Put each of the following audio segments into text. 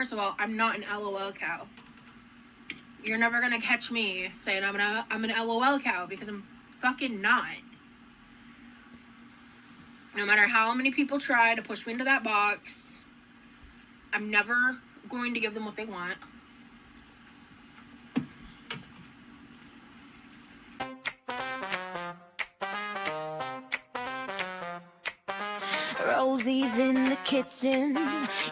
First of all, I'm not an LOL cow. You're never gonna catch me saying I'm an LOL cow, because I'm fucking not. No matter how many people try to push me into that box, I'm never going to give them what they want. Rosie's in the kitchen,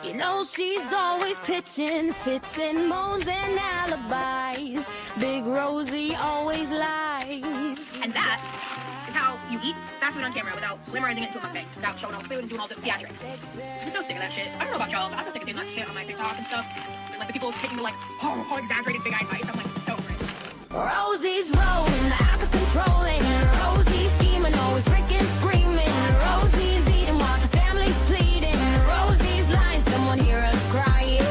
you know she's always pitching fits and moans and alibis. Big Rosie always lies. And that is how you eat fast food on camera without glamorizing it into a mukbang, without showing all the food and doing all the theatrics. I'm so sick of that shit. I don't know about y'all, but I'm so sick of seeing that shit on my TikTok and stuff. And like the people taking the like, oh, exaggerated big-eyed bites. I'm like, so crazy. Rosie's rolling out of control, and Rosie's scheming, always freaking screaming. Rosie's eating while the family's pleading. Rosie's lying, someone hear us crying.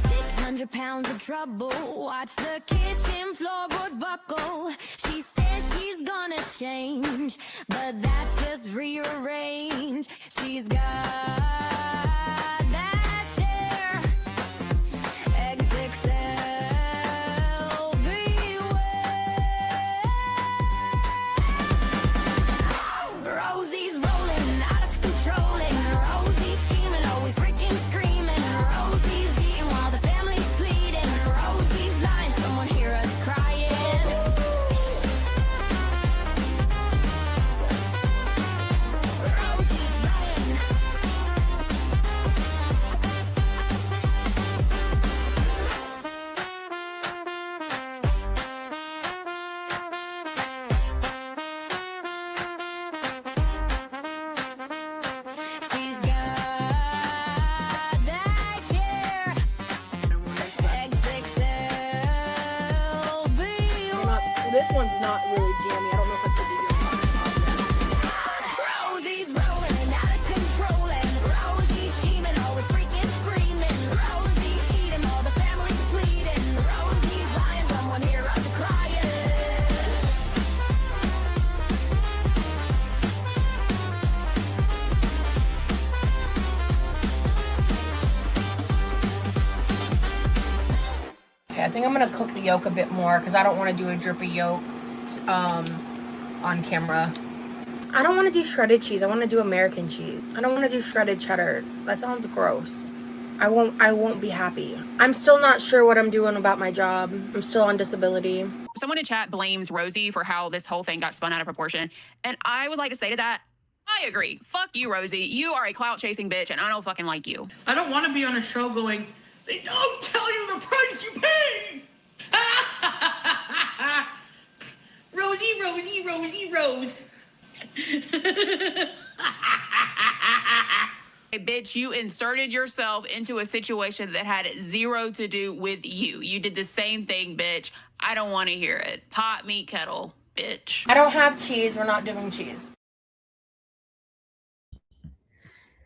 £600 of trouble, watch the kitchen floorboards buckle. She says she's gonna change, but that's just rearrange. She's got that chair, XXL, beware. Rosie's rolling out of control, and Rosie's scheming, always freaking screaming. Rosie's eating while the family's pleading. Rosie's lying, someone hear us crying. Rosie's lying. She's got that chair, XXL, beware. This one's not really jammy. I don't know if it's a Rosie's rolling out of control, and Rosie's scheming, always freaking screaming. Rosie's eating, all the family's pleading. Rosie's lying, someone hear us crying. Okay, I think I'm gonna cook the yolk a bit more because I don't want to do a drippy yolk on camera. I don't want to do shredded cheese. I want to do American cheese. I don't want to do shredded cheddar. That sounds gross. I won't be happy. I'm still not sure what I'm doing about my job. I'm still on disability. Someone in chat blames Rosie for how this whole thing got spun out of proportion. And I would like to say to that, I agree. Fuck you, Rosie. You are a clout chasing bitch, and I don't fucking like you. I don't want to be on a show going, they don't tell you the price you pay. Rosie, Rosie, Rosie, Rose. Hey, bitch, you inserted yourself into a situation that had zero to do with you. You did the same thing, bitch. I don't want to hear it. Pot meat kettle, bitch. I don't have cheese. We're not doing cheese.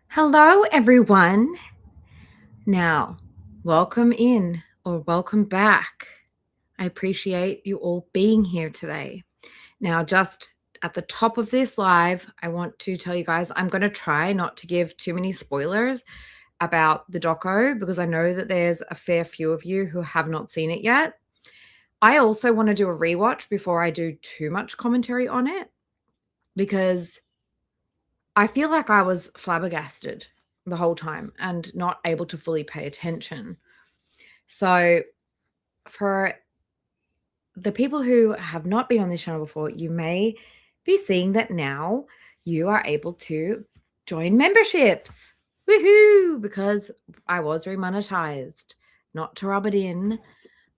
Hello, everyone. Now, welcome in or welcome back. I appreciate you all being here today. Now, just at the top of this live, I want to tell you guys I'm going to try not to give too many spoilers about the doco because I know that there's a fair few of you who have not seen it yet. I also want to do a rewatch before I do too much commentary on it because I feel like I was flabbergasted the whole time and not able to fully pay attention. So for the people who have not been on this channel before, you may be seeing that now you are able to join memberships. Woohoo! Because I was remonetized. Not to rub it in,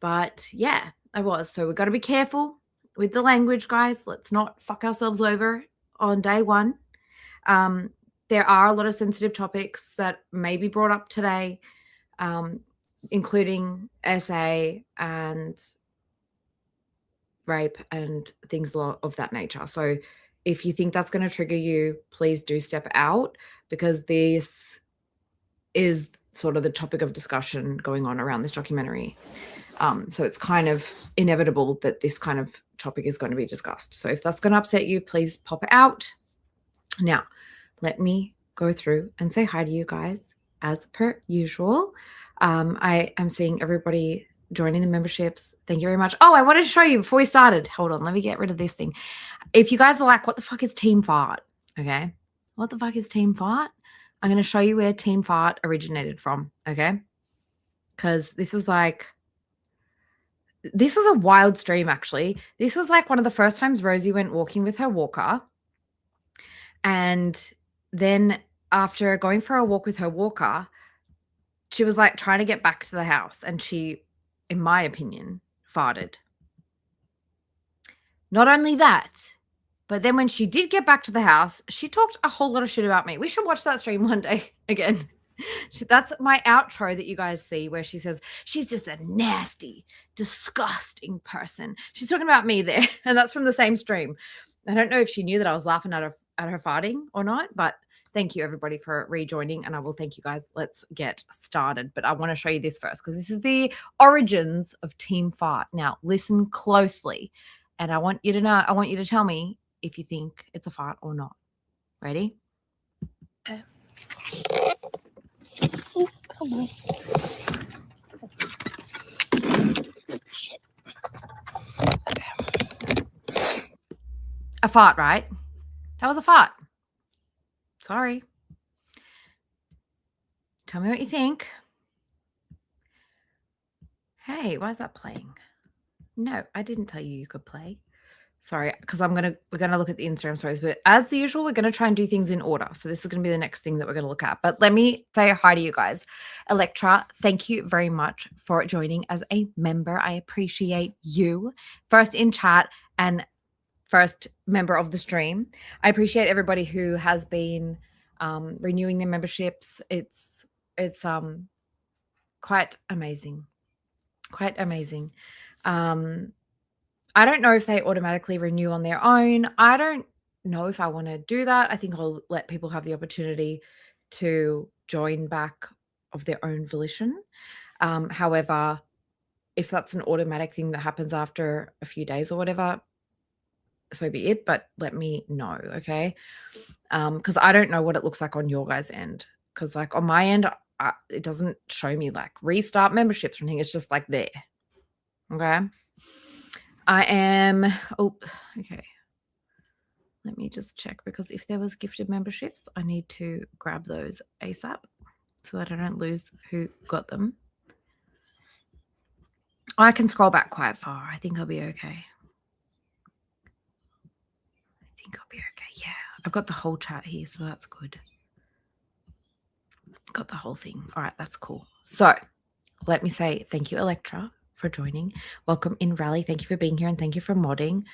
but yeah, I was. So we've got to be careful with the language, guys. Let's not fuck ourselves over on day one. There are a lot of sensitive topics that may be brought up today, including SA and rape and things of that nature. So if you think that's going to trigger you, please do step out because this is sort of the topic of discussion going on around this documentary. So it's kind of inevitable that this kind of topic is going to be discussed. So if that's going to upset you, please pop it out. Now, let me go through and say hi to you guys as per usual. I am seeing everybody joining the memberships. Thank you very much. Oh, I wanted to show you before we started. Hold on. Let me get rid of this thing. If you guys are like, what the fuck is Team Fart? Okay. What the fuck is Team Fart? I'm going to show you where Team Fart originated from. Okay. Because this was a wild stream, actually. This was like one of the first times Rosie went walking with her walker. And then after going for a walk with her walker, she was like trying to get back to the house. And she, in my opinion, farted. Not only that, but then when she did get back to the house, she talked a whole lot of shit about me. We should watch that stream one day again. That's my outro that you guys see where she says, she's just a nasty, disgusting person. She's talking about me there. And that's from the same stream. I don't know if she knew that I was laughing at her farting or not, but thank you everybody for rejoining. And I will thank you guys. Let's get started. But I want to show you this first because this is the origins of Team Fart. Now listen closely. And I want you to tell me if you think it's a fart or not. Ready? Okay. Shit. Okay. A fart, right? That was a fart. Sorry. Tell me what you think. Hey, why is that playing? No, I didn't tell you could play. Sorry, because we're gonna look at the Instagram stories, but as usual, we're gonna try and do things in order. So this is gonna be the next thing that we're gonna look at. But let me say hi to you guys. Electra, thank you very much for joining as a member. I appreciate you. First in chat and first member of the stream. I appreciate everybody who has been renewing their memberships. It's quite amazing. Quite amazing. I don't know if they automatically renew on their own. I don't know if I want to do that. I think I'll let people have the opportunity to join back of their own volition. However, if that's an automatic thing that happens after a few days or whatever, so be it, but let me know, okay? Because I don't know what it looks like on your guys' end. Because like on my end, it doesn't show me like restart memberships or anything. It's just like there, okay? Okay. Let me just check because if there was gifted memberships, I need to grab those ASAP so that I don't lose who got them. I can scroll back quite far. I think I'll be okay. Yeah, I've got the whole chat here, so that's good. Got the whole thing. All right, that's cool. So let me say thank you, Electra, for joining. Welcome in, Rally. Thank you for being here and thank you for modding.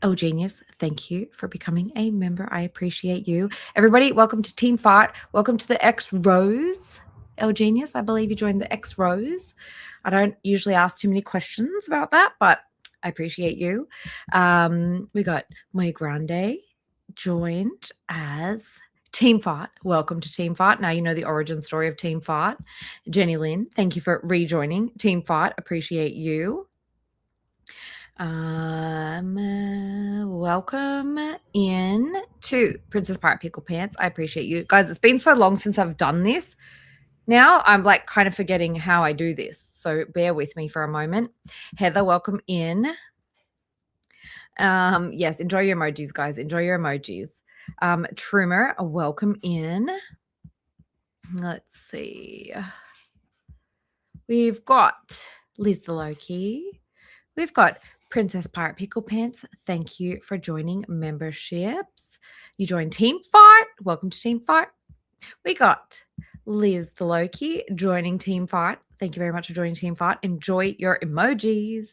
El Genius, thank you for becoming a member. I appreciate you. Everybody, welcome to Team Fart. Welcome to the X Rose. El Genius, I believe you joined the X Rose. I don't usually ask too many questions about that, but I appreciate you. We got Muy Grande joined as Team Fart. Welcome to Team Fart. Now you know the origin story of Team Fart. Jenny Lynn, thank you for rejoining Team Fart. Appreciate you. Welcome in to Princess Pirate Pickle Pants. I appreciate you. Guys, it's been so long since I've done this. Now I'm like kind of forgetting how I do this. So bear with me for a moment. Heather, welcome in. Yes, enjoy your emojis, guys. Enjoy your emojis. Trumer, welcome in. Let's see. We've got Liz the Loki. We've got Princess Pirate Pickle Pants. Thank you for joining memberships. You joined Team Fart. Welcome to Team Fart. We got Liz the Loki joining Team Fart. Thank you very much for joining Team Fart. Enjoy your emojis.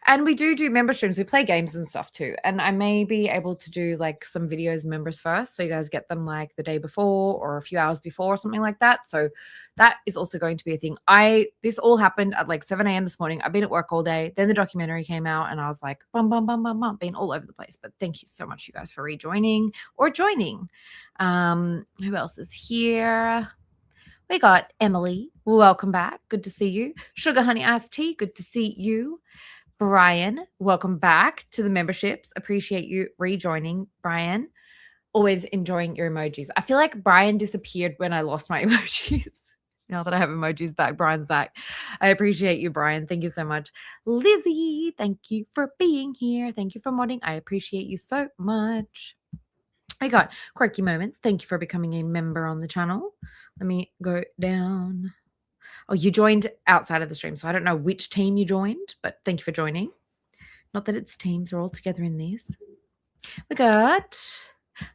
And we do member streams. We play games and stuff too. And I may be able to do like some videos members first. So you guys get them like the day before or a few hours before or something like that. So that is also going to be a thing. This all happened at like 7 a.m. this morning. I've been at work all day. Then the documentary came out and I was like, bum, bum, bum, bum, bum, being all over the place. But thank you so much, you guys, for rejoining or joining. Who else is here? We got Emily. welcome back. Good to see you. Sugar Honey Iced Tea, good to see you. Brian, welcome back to the memberships. Appreciate you rejoining, Brian. Always enjoying your emojis. I feel like Brian disappeared when I lost my emojis. Now that I have emojis back, Brian's back. I appreciate you, Brian. Thank you so much. Lizzie, thank you for being here. Thank you for modding. I appreciate you so much. I got Quirky Moments. Thank you for becoming a member on the channel. Let me go down. Oh, you joined outside of the stream, so I don't know which team you joined, but thank you for joining. Not that it's teams, we're all together in this. We got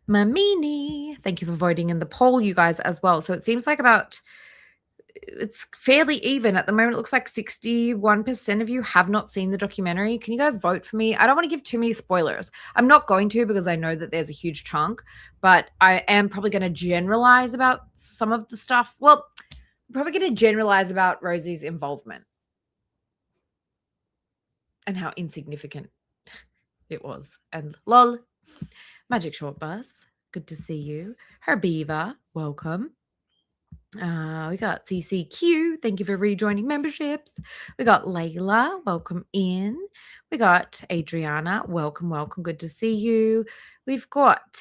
Mamini. Thank you for voting in the poll, you guys, as well. So it seems like it's fairly even. At the moment, it looks like 61% of you have not seen the documentary. Can you guys vote for me? I don't want to give too many spoilers. I'm not going to because I know that there's a huge chunk, but I am probably going to generalize about some of the stuff. Well, I'm probably going to generalize about Rosie's involvement and how insignificant it was. And lol, Magic Short Bus, good to see you. Herbiva, welcome. We got CCQ. Thank you for rejoining memberships. We got Layla. Welcome in. We got Adriana. Welcome, welcome. Good to see you. We've got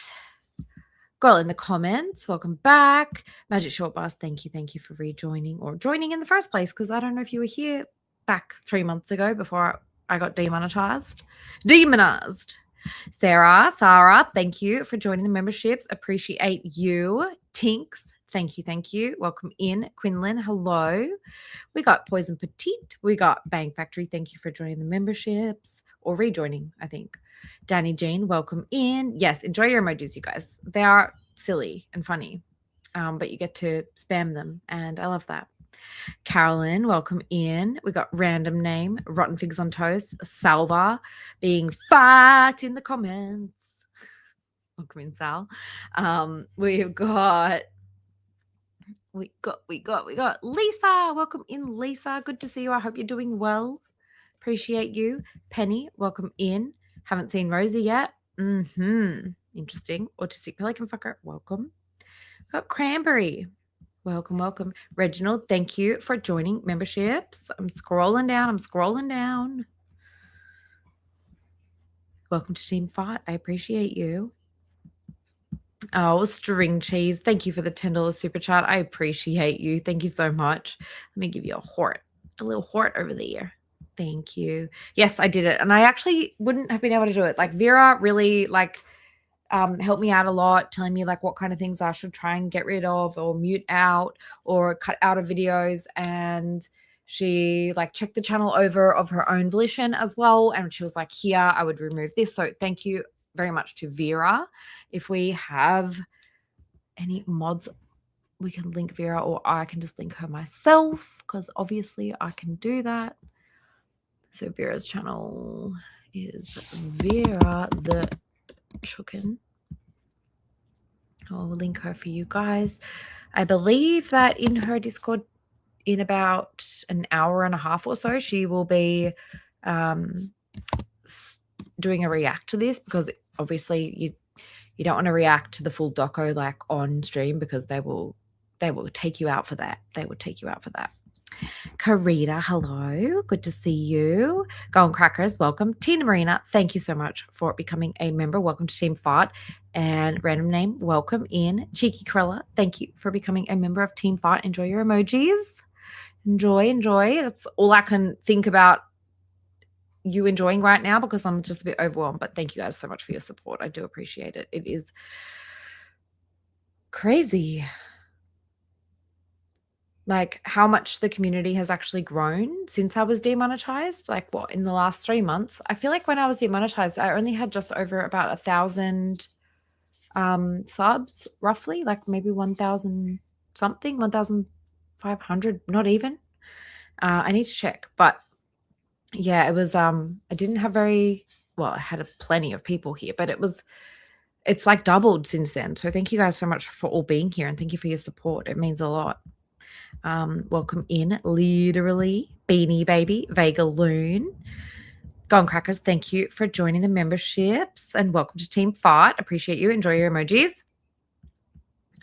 girl in the comments. Welcome back. Magic Short Bus. Thank you for rejoining or joining in the first place, because I don't know if you were here back 3 months ago before I got demonetized. Sarah, thank you for joining the memberships. Appreciate you. Tinks. Thank you. Welcome in. Quinlan, hello. We got Poison Petite. We got Bang Factory. Thank you for joining the memberships or rejoining, I think. Danny Jean, welcome in. Yes, enjoy your emojis, you guys. They are silly and funny, but you get to spam them, and I love that. Carolyn, welcome in. We got Random Name, Rotten Figs on Toast, Salva being fat in the comments. Welcome in, Sal. We've got Lisa. Welcome in, Lisa. Good to see you. I hope you're doing well. Appreciate you. Penny, welcome in. Haven't seen Rosie yet. Interesting. Autistic Pelican Fucker, welcome. Got Cranberry. Welcome. Reginald, thank you for joining memberships. I'm scrolling down. Welcome to Team Fart. I appreciate you. Oh, String Cheese, thank you for the $10 super chat. I appreciate you. Thank you so much. Let me give you a little heart over there. Thank you. Yes, I did it. And I actually wouldn't have been able to do it. Like Vera really helped me out a lot, telling me like what kind of things I should try and get rid of or mute out or cut out of videos. And she like checked the channel over of her own volition as well. And she was like, here, I would remove this. So thank you very much to Vera. If we have any mods, we can link Vera, or I can just link her myself, because obviously I can do that. So Vera's channel is Vera the Chicken. I'll link her for you guys. I believe that in her Discord in about an hour and a half or so, she will be doing a react to this, because obviously you don't want to react to the full doco like on stream, because they will take you out for that. Karita, hello. Good to see you. Golden Crackers, welcome. Tina Marina, thank you so much for becoming a member. Welcome to Team Fart. And Random Name, welcome in. Cheeky Corella, thank you for becoming a member of Team Fart. Enjoy your emojis. Enjoy. That's all I can think about you enjoying right now, because I'm just a bit overwhelmed. But thank you guys so much for your support. I do appreciate it. It is crazy, like how much the community has actually grown since I was demonetized. Like what, in the last 3 months? I feel like when I was demonetized, I only had just over about 1,000 subs, roughly, like maybe 1,000 something, 1,500, not even. I need to check, but yeah, it was I didn't have I had plenty of people here, but it's like doubled since then. So thank you guys so much for all being here, and thank you for your support. It means a lot. Welcome in, literally, Beanie Baby, Vega Loon, Gone Crackers, thank you for joining the memberships, and welcome to Team Fart. Appreciate you. Enjoy your emojis.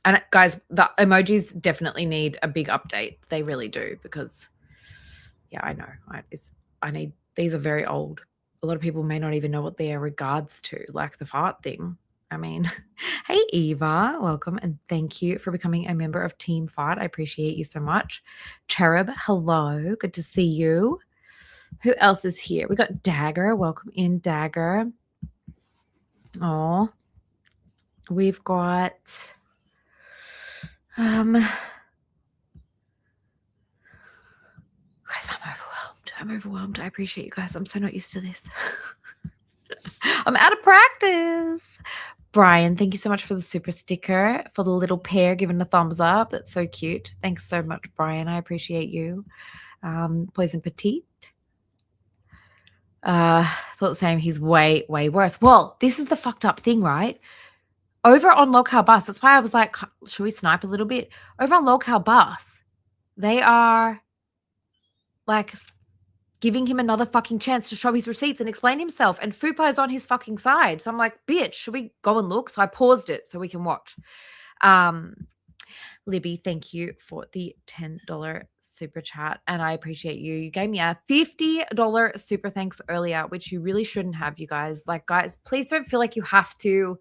And guys, the emojis definitely need a big update. They really do, because yeah, I know. These are very old. A lot of people may not even know what they are regards to, like the fart thing. I mean, hey, Eva, welcome. And thank you for becoming a member of Team Fart. I appreciate you so much. Cherub, hello. Good to see you. Who else is here? We got Dagger. Welcome in, Dagger. Oh, we've got guys, I'm overwhelmed. I appreciate you guys. I'm so not used to this. I'm out of practice. Brian, thank you so much for the super sticker, for the little pair giving a thumbs up. That's so cute. Thanks so much, Brian. I appreciate you. Poison Petite. Thought the same. He's way, way worse. Well, this is the fucked up thing, right? Over on Locale Bus, that's why I was like, should we snipe a little bit? Over on Locale Bus, they are like giving him another fucking chance to show his receipts and explain himself. And Fupa is on his fucking side. So I'm like, bitch, should we go and look? So I paused it so we can watch. Libby, thank you for the $10 super chat. And I appreciate you. You gave me a $50 super thanks earlier, which you really shouldn't have, you guys. Like, guys, please don't feel like you have to.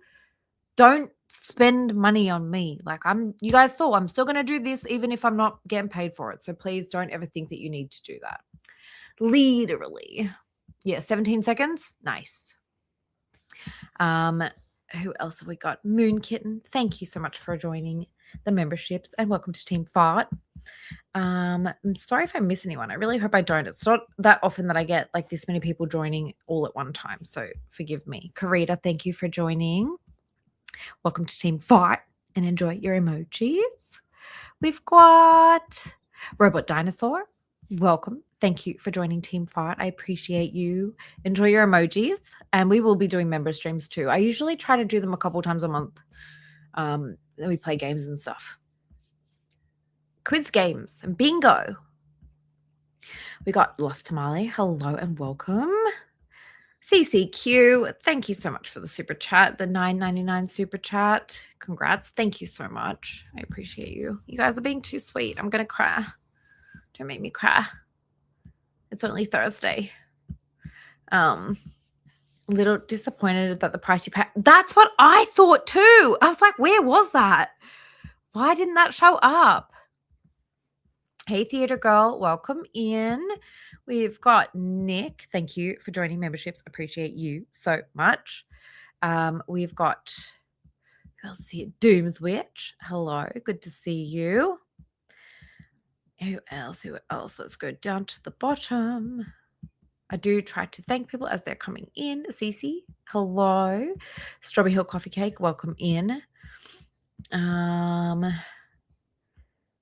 Don't spend money on me. Like, you guys thought I'm still going to do this even if I'm not getting paid for it. So please don't ever think that you need to do that. Literally. Yeah, 17 seconds. Nice. Who else have we got? Moon Kitten. Thank you so much for joining the memberships and welcome to Team Fart. I'm sorry if I miss anyone. I really hope I don't. It's not that often that I get like this many people joining all at one time. So forgive me. Karita, thank you for joining. Welcome to Team Fart and enjoy your emojis. We've got Robot Dinosaur. Welcome. Thank you for joining Team Fart. I appreciate you. Enjoy your emojis. And we will be doing member streams too. I usually try to do them a couple times a month. Then we play games and stuff. Quiz games and bingo. We got Lost Tamale. Hello and welcome. CCQ, thank you so much for the super chat, the $9.99 super chat. Congrats. Thank you so much. I appreciate you. You guys are being too sweet. I'm going to cry. Don't make me cry. It's only Thursday. A little disappointed that the price you pay. That's what I thought too. I was like, where was that? Why didn't that show up? Hey, Theater Girl, welcome in. We've got Nick. Thank you for joining memberships. Appreciate you so much. We've got, who else here? Doomswitch. Hello. Good to see you. Who else? Who else? Let's go down to the bottom. I do try to thank people as they're coming in. Cece, hello. Strawberry Hill Coffee Cake, welcome in.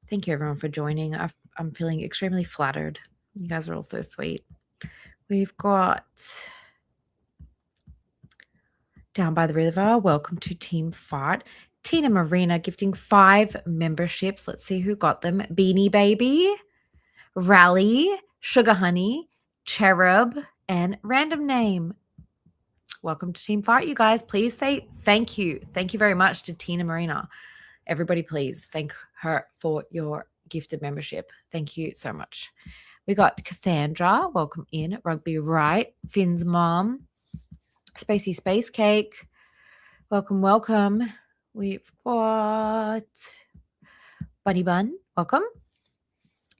Thank you, everyone, for joining. I'm feeling extremely flattered. You guys are all so sweet. We've got Down by the River. Welcome to Team Fart. Tina Marina gifting 5 memberships. Let's see who got them. Beanie Baby, Rally, Sugar Honey, Cherub, and Random Name. Welcome to Team Fart, you guys. Please say thank you. Thank you very much to Tina Marina. Everybody, please thank her for your gifted membership. Thank you so much. We got Cassandra. Welcome in. Rugby Right. Finn's mom. Spacey Space Cake. Welcome, welcome. We've got Bunny Bun. Welcome.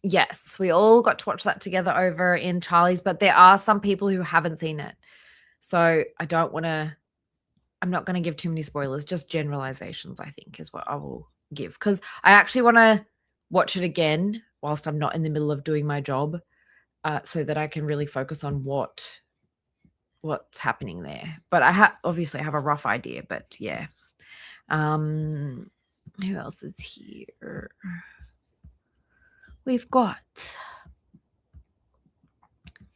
Yes, we all got to watch that together over in Charlie's, but there are some people who haven't seen it. So I'm not going to give too many spoilers, just generalizations, I think, is what I will give. Because I actually want to watch it again whilst I'm not in the middle of doing my job, so that I can really focus on what's happening there. But I obviously have a rough idea, but yeah. Who else is here? We've got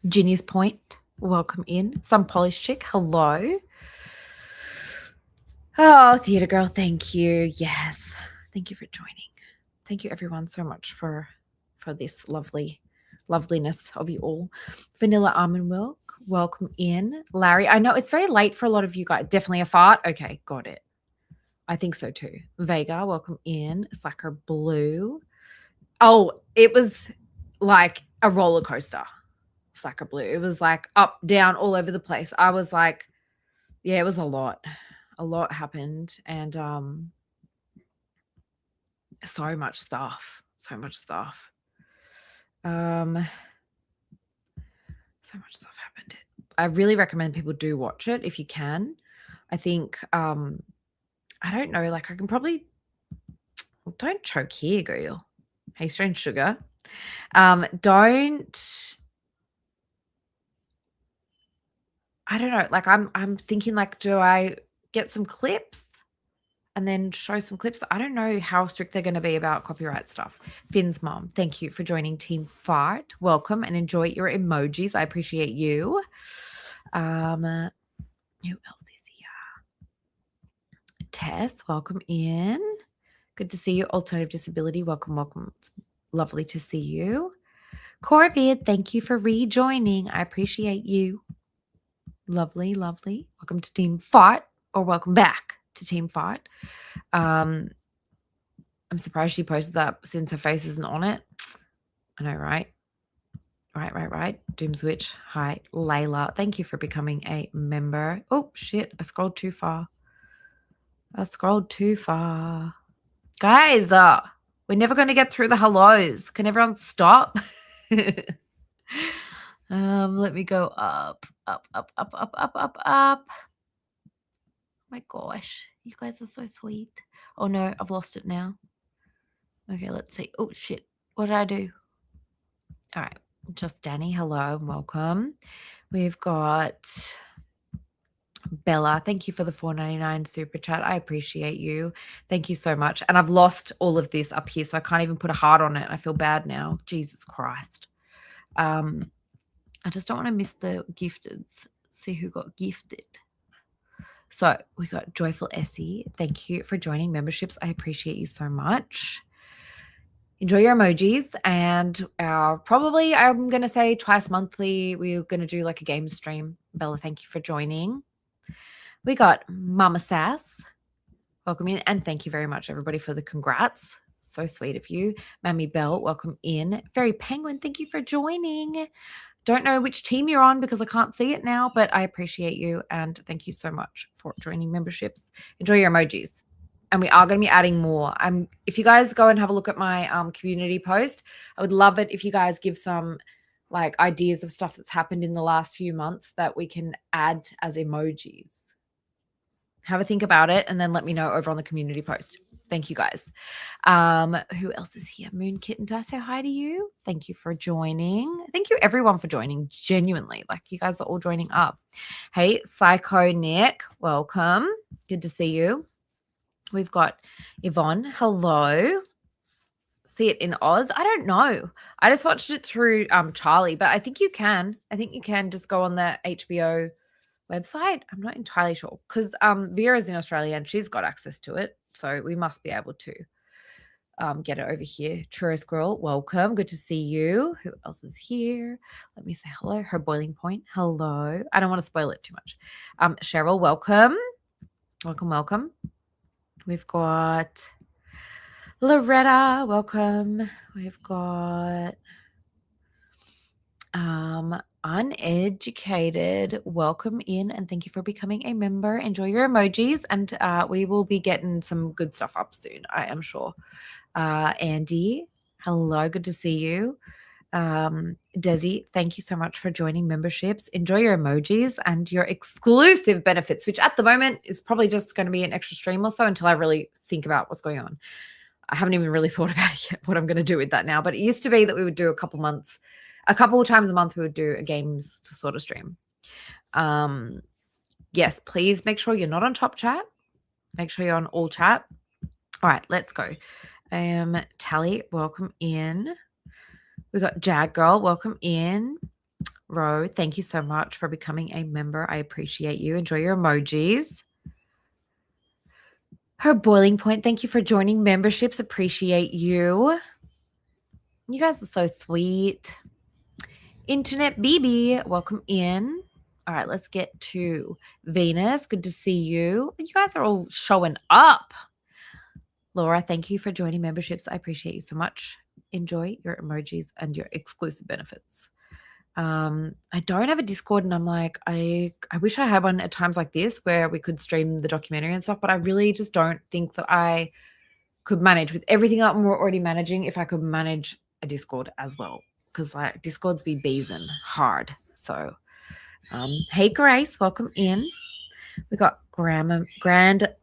Ginny's Point. Welcome in. Some Polish chick. Hello. Oh, Theater Girl, thank you. Yes. Thank you for joining. Thank you, everyone, so much for this loveliness of you all. Vanilla Almond Milk. Welcome in. Larry, I know it's very late for a lot of you guys. Definitely a fart. Okay, got it. I think so too. Vega, welcome in. Slacker Blue. Oh, it was like a roller coaster. Slacker Blue. It was like up, down, all over the place. I was like, yeah, it was a lot. A lot happened, and so much stuff. So much stuff. So much stuff happened. I really recommend people do watch it if you can. I think I don't know, like I can probably don't choke here, girl. Hey, strange sugar. Don't I don't know, like I'm thinking like, do I get some clips and then show some clips? I don't know how strict they're going to be about copyright stuff. Finn's mom, thank you for joining Team Fart. Welcome and enjoy your emojis. I appreciate you. Who else is here? Tess, welcome in. Good to see you. Alternative Disability, welcome, welcome. It's lovely to see you. Corvid, thank you for rejoining. I appreciate you. Lovely, lovely. Welcome to Team Fart, or welcome back to Team Fart. I'm surprised she posted that since her face isn't on it. I know, right? Right. Doom Switch. Hi, Layla. Thank you for becoming a member. Oh, shit. I scrolled too far. Guys, we're never going to get through the hellos. Can everyone stop? Let me go up. Oh my gosh. You guys are so sweet. Oh no, I've lost it now. Okay, let's see. Oh shit. What did I do? All right. Just Danny. Hello and welcome. We've got Bella. Thank you for the $4.99 super chat. I appreciate you. Thank you so much. And I've lost all of this up here, so I can't even put a heart on it. I feel bad now. Jesus Christ. I just don't want to miss the gifteds. See who got gifted. So we got Joyful Essie. Thank you for joining memberships. I appreciate you so much. Enjoy your emojis. And probably I'm going to say twice monthly, we're going to do like a game stream. Bella, thank you for joining. We got Mama Sass. Welcome in. And thank you very much, everybody, for the congrats. So sweet of you. Mammy Bell, welcome in. Fairy Penguin, thank you for joining. Don't know which team you're on because I can't see it now, but I appreciate you and thank you so much for joining memberships. Enjoy your emojis. And we are going to be adding more. If you guys go and have a look at my community post, I would love it if you guys give some like ideas of stuff that's happened in the last few months that we can add as emojis. Have a think about it and then let me know over on the community post. Thank you guys. Who else is here? Moon Kitten, did I say hi to you? Thank you for joining. Thank you everyone for joining. Genuinely, like you guys are all joining up. Hey, Psycho Nick, welcome. Good to see you. We've got Yvonne. Hello. See it in Oz? I don't know. I just watched it through Charlie, but I think you can. I think you can just go on the HBO website. I'm not entirely sure because Vera's in Australia and she's got access to it. So we must be able to get it over here. Tourist Girl, welcome. Good to see you. Who else is here? Let me say hello. Her Boiling Point, hello. I don't want to spoil it too much. Cheryl, welcome. Welcome. We've got Loretta, welcome. We've got Uneducated, welcome in and thank you for becoming a member. Enjoy your emojis and we will be getting some good stuff up soon, I am sure. Andy, hello, good to see you. Desi, thank you so much for joining memberships. Enjoy your emojis and your exclusive benefits, which at the moment is probably just going to be an extra stream or so until I really think about what's going on. I haven't even really thought about it yet, what I'm going to do with that now. But it used to be that we would do a couple of times a month, we would do a games to sort of stream. Yes, please make sure you're not on top chat. Make sure you're on all chat. All right, let's go. Tally, welcome in. We got Jag Girl, welcome in. Ro, thank you so much for becoming a member. I appreciate you. Enjoy your emojis. Her Boiling Point, thank you for joining memberships. Appreciate you. You guys are so sweet. Internet BB, welcome in. All right, let's get to Venus. Good to see you. You guys are all showing up. Laura, thank you for joining memberships. I appreciate you so much. Enjoy your emojis and your exclusive benefits. I don't have a Discord, and I'm like, I wish I had one at times like this where we could stream the documentary and stuff, but I really just don't think that I could manage with everything I'm already managing if I could manage a Discord as well, because like Discords be beezing hard. So hey Grace, welcome in. We got Grand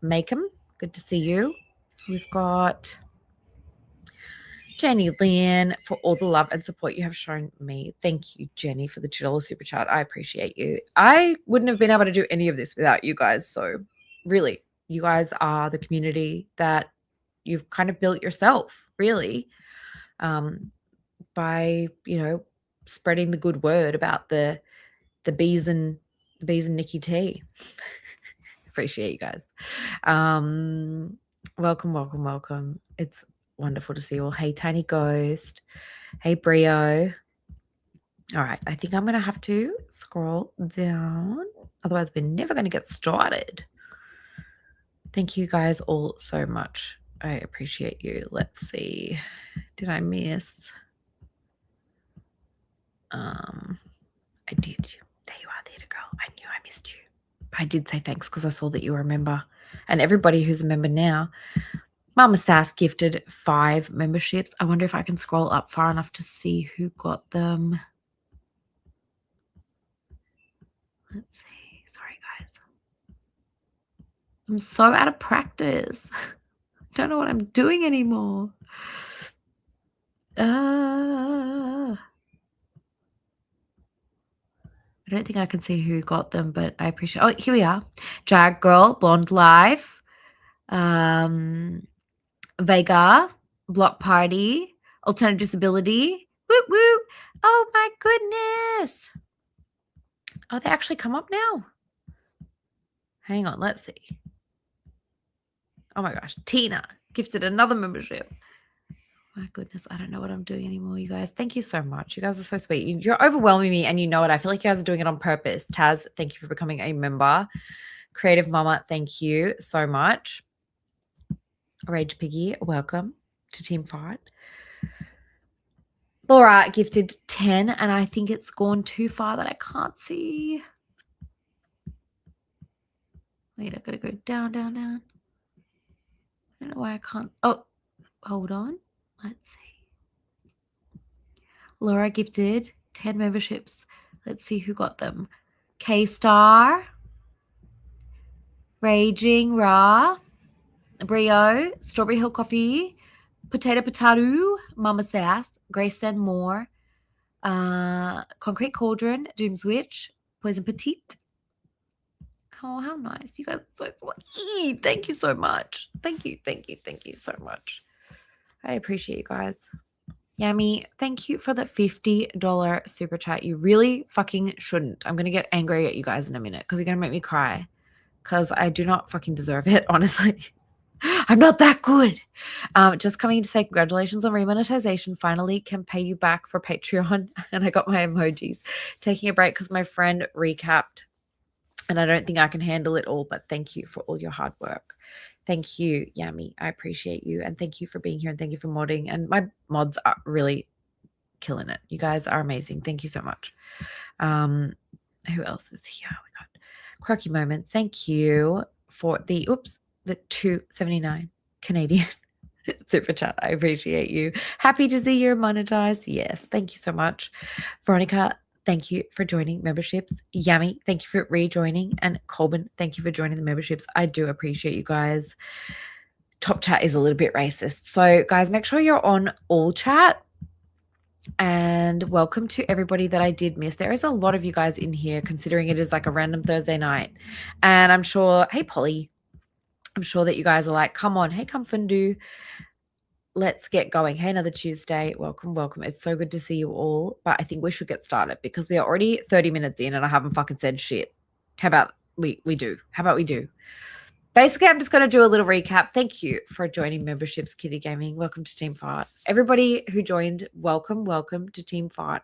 Makem, good to see you. We've got Jenny Lynn for all the love and support you have shown me. Thank you, Jenny, for the $2 super chat. I appreciate you. I wouldn't have been able to do any of this without you guys. So really, you guys are the community that you've kind of built yourself, really, by, you know, spreading the good word about the bees and Nikki T. Appreciate you guys. Welcome. It's wonderful to see you all. Hey, Tiny Ghost. Hey, Brio. All right, I think I'm going to have to scroll down. Otherwise, we're never going to get started. Thank you guys all so much. I appreciate you. Let's see. Did I miss? I did. There you are, theater girl. I knew I missed you. I did say thanks because I saw that you were a member. And everybody who's a member now. Mama Sass gifted 5 memberships. I wonder if I can scroll up far enough to see who got them. Let's see. Sorry, guys. I'm so out of practice. Don't know what I'm doing anymore. I don't think I can see who got them, but I appreciate. Oh, here we are. Jag Girl, Blonde Life, Vega, Block Party, Alternative Disability. Whoop whoop. Oh my goodness. Oh, they actually come up now. Hang on, let's see. Oh my gosh, Tina gifted another membership. My goodness, I don't know what I'm doing anymore, you guys. Thank you so much. You guys are so sweet. You're overwhelming me, and you know it. I feel like you guys are doing it on purpose. Taz, thank you for becoming a member. Creative Mama, thank you so much. Rage Piggy, welcome to Team Fight. Laura gifted 10, and I think it's gone too far that I can't see. Wait, I've got to go down. I don't know why I can't. Oh, hold on. Let's see. Laura gifted 10 memberships. Let's see who got them. K-Star, Raging Ra, Brio, Strawberry Hill Coffee, Potato, Mama Sass, Grace Send Moore, Concrete Cauldron, Doom's Witch, Poison Petite. Oh, how nice. You guys are so sweet. Thank you so much. Thank you so much. I appreciate you guys. Yummy, thank you for the $50 super chat. You really fucking shouldn't. I'm going to get angry at you guys in a minute because you're going to make me cry because I do not fucking deserve it, honestly. I'm not that good. Just coming in to say congratulations on remonetization. Finally can pay you back for Patreon. And I got my emojis. Taking a break because my friend recapped and I don't think I can handle it all, but thank you for all your hard work. Thank you, Yami. I appreciate you. And thank you for being here. And thank you for modding. And my mods are really killing it. You guys are amazing. Thank you so much. Who else is here? We got Quirky Moment. Thank you for the 279 Canadian super chat. I appreciate you. Happy to see you're monetized. Yes. Thank you so much. Veronica, thank you for joining memberships. Yummy, thank you for rejoining. And Colbin, thank you for joining the memberships. I do appreciate you guys. Top chat is a little bit racist. So guys, make sure you're on all chat. And welcome to everybody that I did miss. There is a lot of you guys in here considering it is like a random Thursday night. And I'm sure, hey Polly, I'm sure that you guys are like, come on, hey come Fundu. Let's get going. Hey, another Tuesday. Welcome. It's so good to see you all. But I think we should get started because we are already 30 minutes in and I haven't fucking said shit. How about we do? How about we do? Basically, I'm just going to do a little recap. Thank you for joining memberships, Kitty Gaming. Welcome to Team Fight. Everybody who joined, welcome to Team Fight.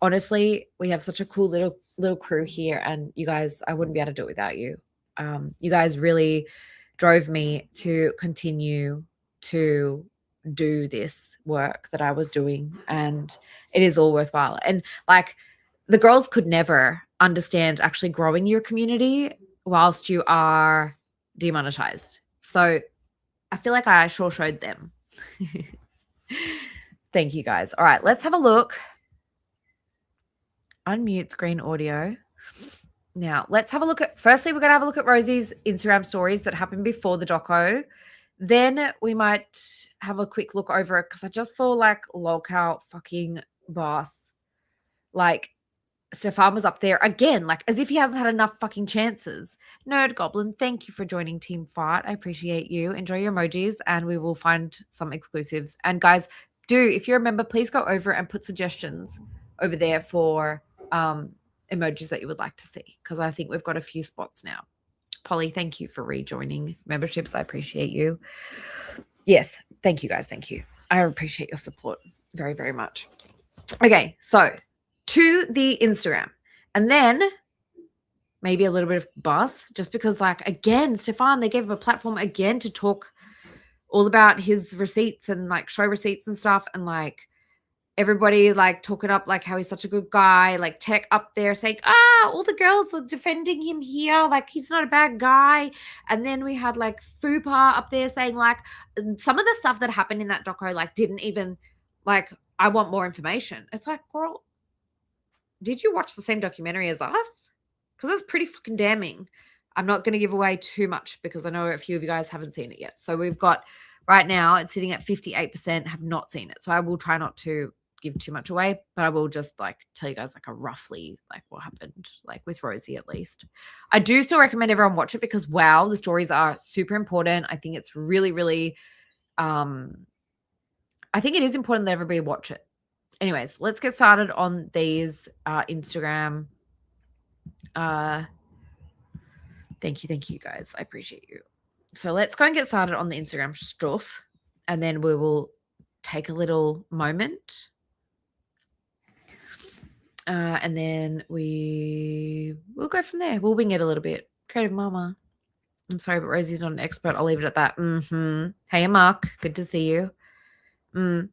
honestly, we have such a cool little crew here, and you guys, I wouldn't be able to do it without you. You guys really drove me to continue to do this work that I was doing, and it is all worthwhile. And like, the girls could never understand actually growing your community whilst you are demonetized. So I feel like I sure showed them. Thank you, guys. All right, let's have a look. Unmute screen audio. Now, let's have a look at, firstly, we're going to have a look at Rosie's Instagram stories that happened before the doco. Then we might have a quick look over it because I just saw like lolcow fucking boss. Like, Stefan was up there again, like as if he hasn't had enough fucking chances. Nerd Goblin, thank you for joining Team Fight. I appreciate you. Enjoy your emojis and we will find some exclusives. And guys, if you're a member, please go over and put suggestions over there for emojis that you would like to see, because I think we've got a few spots now. Polly, thank you for rejoining memberships. I appreciate you. Yes, thank you guys. Thank you. I appreciate your support very, very much. Okay, so to the Instagram, and then maybe a little bit of buzz, just because, like, again, Stefan, they gave him a platform again to talk all about his receipts and like show receipts and stuff, and like everybody like talking up like how he's such a good guy, like Tech up there saying, all the girls are defending him here, like he's not a bad guy. And then we had like Fupa up there saying like some of the stuff that happened in that doco like didn't even, like, I want more information. It's like, girl, did you watch the same documentary as us? Because it's pretty fucking damning. I'm not going to give away too much because I know a few of you guys haven't seen it yet. So we've got, right now, it's sitting at 58% have not seen it. So I will try not to give too much away, but I will just like tell you guys like a roughly like what happened, like with Rosie at least. I do still recommend everyone watch it because, wow, the stories are super important. I think it's really, really, I think it is important that everybody watch it. Anyways, let's get started on these Instagram. Thank you guys. I appreciate you. So let's go and get started on the Instagram stuff, and then we will take a little moment. And then we'll go from there. We'll wing it a little bit. Creative Mama. I'm sorry, but Rosie's not an expert. I'll leave it at that. Hey, Mark. Good to see you. I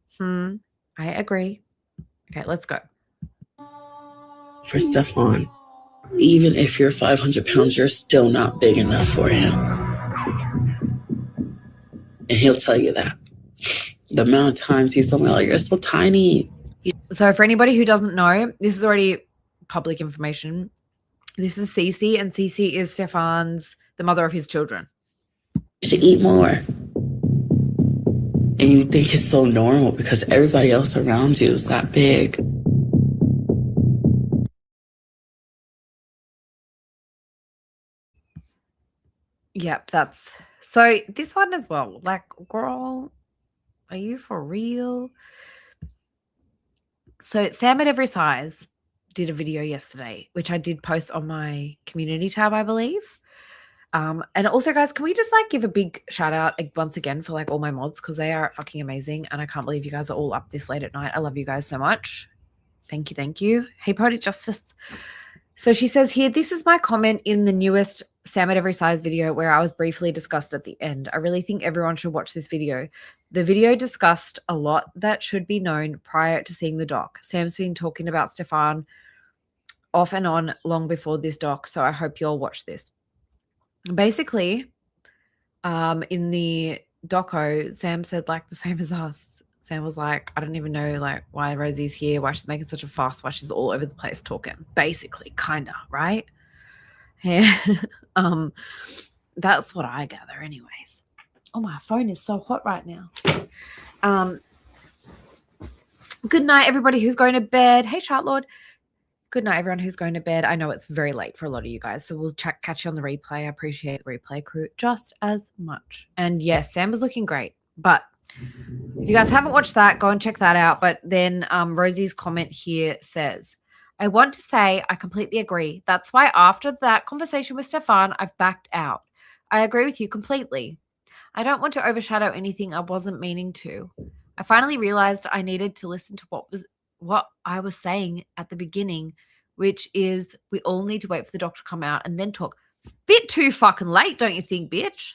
agree. Okay, let's go. For Stefan, even if you're 500 pounds, you're still not big enough for him. And he'll tell you that. The amount of times he's told me, oh, you're so tiny. So for anybody who doesn't know, this is already public information. This is Cece, and Cece is Stefan's, the mother of his children. You should eat more. And you think it's so normal because everybody else around you is that big. Yep, that's so this one as well. Like, girl, are you for real? So Sam at Every Size did a video yesterday, which I did post on my community tab, I believe. And also, guys, can we just like give a big shout out once again for like all my mods, because they are fucking amazing, and I can't believe you guys are all up this late at night. I love you guys so much. Thank you. Hey, Poetic Justice. So she says here, this is my comment in the newest Sam at Every Size video where I was briefly discussed at the end. I really think everyone should watch this video. The video discussed a lot that should be known prior to seeing the doc. Sam's been talking about Stefan off and on long before this doc, so I hope you all watch this. Basically, in the doco, Sam said like the same as us. Sam was like, I don't even know like why Rosie's here, why she's making such a fuss, why she's all over the place talking. Basically, kinda, right? Yeah. That's what I gather anyways. Oh, my phone is so hot right now. Good night, everybody who's going to bed. Hey, Chartlord. Good night, everyone who's going to bed. I know it's very late for a lot of you guys, so we'll catch you on the replay. I appreciate the replay crew just as much. And yes, Sam is looking great. But if you guys haven't watched that, go and check that out. But then Rosie's comment here says, I want to say I completely agree. That's why after that conversation with Stefan, I've backed out. I agree with you completely. I don't want to overshadow anything I wasn't meaning to. I finally realized I needed to listen to what was what I was saying at the beginning, which is we all need to wait for the doctor to come out and then talk. Bit too fucking late, don't you think, bitch?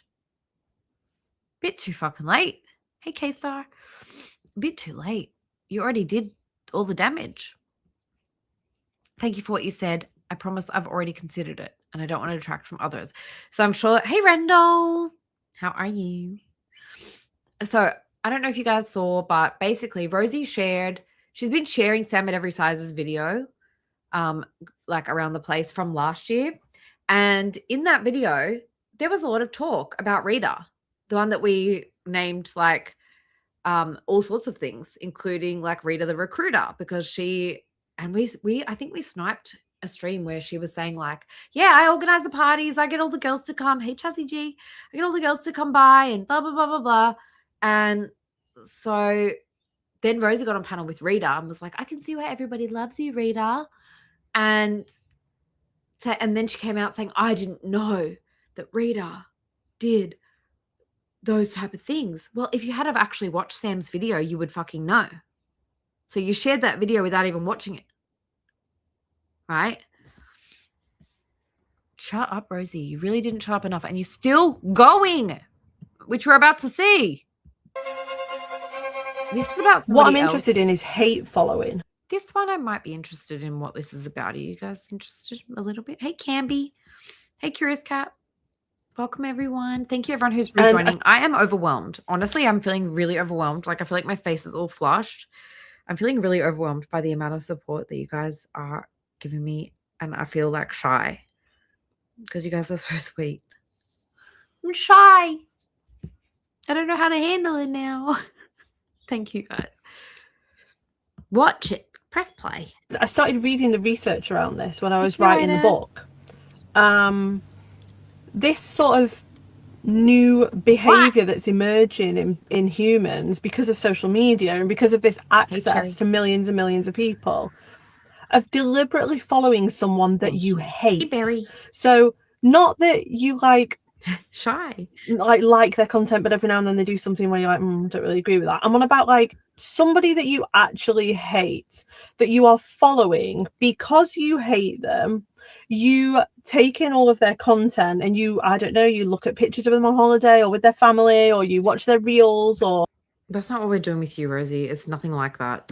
Bit too fucking late. Hey, K-Star. Bit too late. You already did all the damage. Thank you for what you said. I promise I've already considered it and I don't want to detract from others. So I'm sure. Hey, Rendell. How are you? So I don't know if you guys saw, but basically Rosie shared, she's been sharing Sam at Every Size's video, like around the place from last year. And in that video, there was a lot of talk about Rita, the one that we named like all sorts of things, including like Rita the recruiter, because she, and we I think we sniped a stream where she was saying like, yeah, I organize the parties, I get all the girls to come. Hey, Chazzy G, I get all the girls to come by and blah, blah, blah, blah, blah. And so then Rosie got on panel with Rita and was like, I can see why everybody loves you, Rita. And then she came out saying, I didn't know that Rita did those type of things. Well, if you had have actually watched Sam's video, you would fucking know. So you shared that video without even watching it. Right? Shut up, Rosie. You really didn't shut up enough. And you're still going, which we're about to see. This is about what I'm else. interested in is hate following. This one I might be interested in what this is about. Are you guys interested a little bit? Hey, Camby. Hey, Curious Cat. Welcome, everyone. Thank you, everyone who's rejoining. I am overwhelmed. Honestly, I'm feeling really overwhelmed. Like, I feel like my face is all flushed. I'm feeling really overwhelmed by the amount of support that you guys are giving me. And I feel like shy because you guys are so sweet. I'm shy. I don't know how to handle it now. Thank you, guys. Watch it. Press play. I started reading the research around this when I was writing the book. This sort of new behavior that's emerging in humans because of social media and because of this access to millions and millions of people, of deliberately following someone that you hate. Hey, Barry. So not that you shy, like their content, but every now and then they do something where you're like, don't really agree with that. I'm on about like somebody that you actually hate, that you are following because you hate them. You take in all of their content and you, I don't know, you look at pictures of them on holiday or with their family, or you watch their reels, or that's not what we're doing with you, Rosie. It's nothing like that.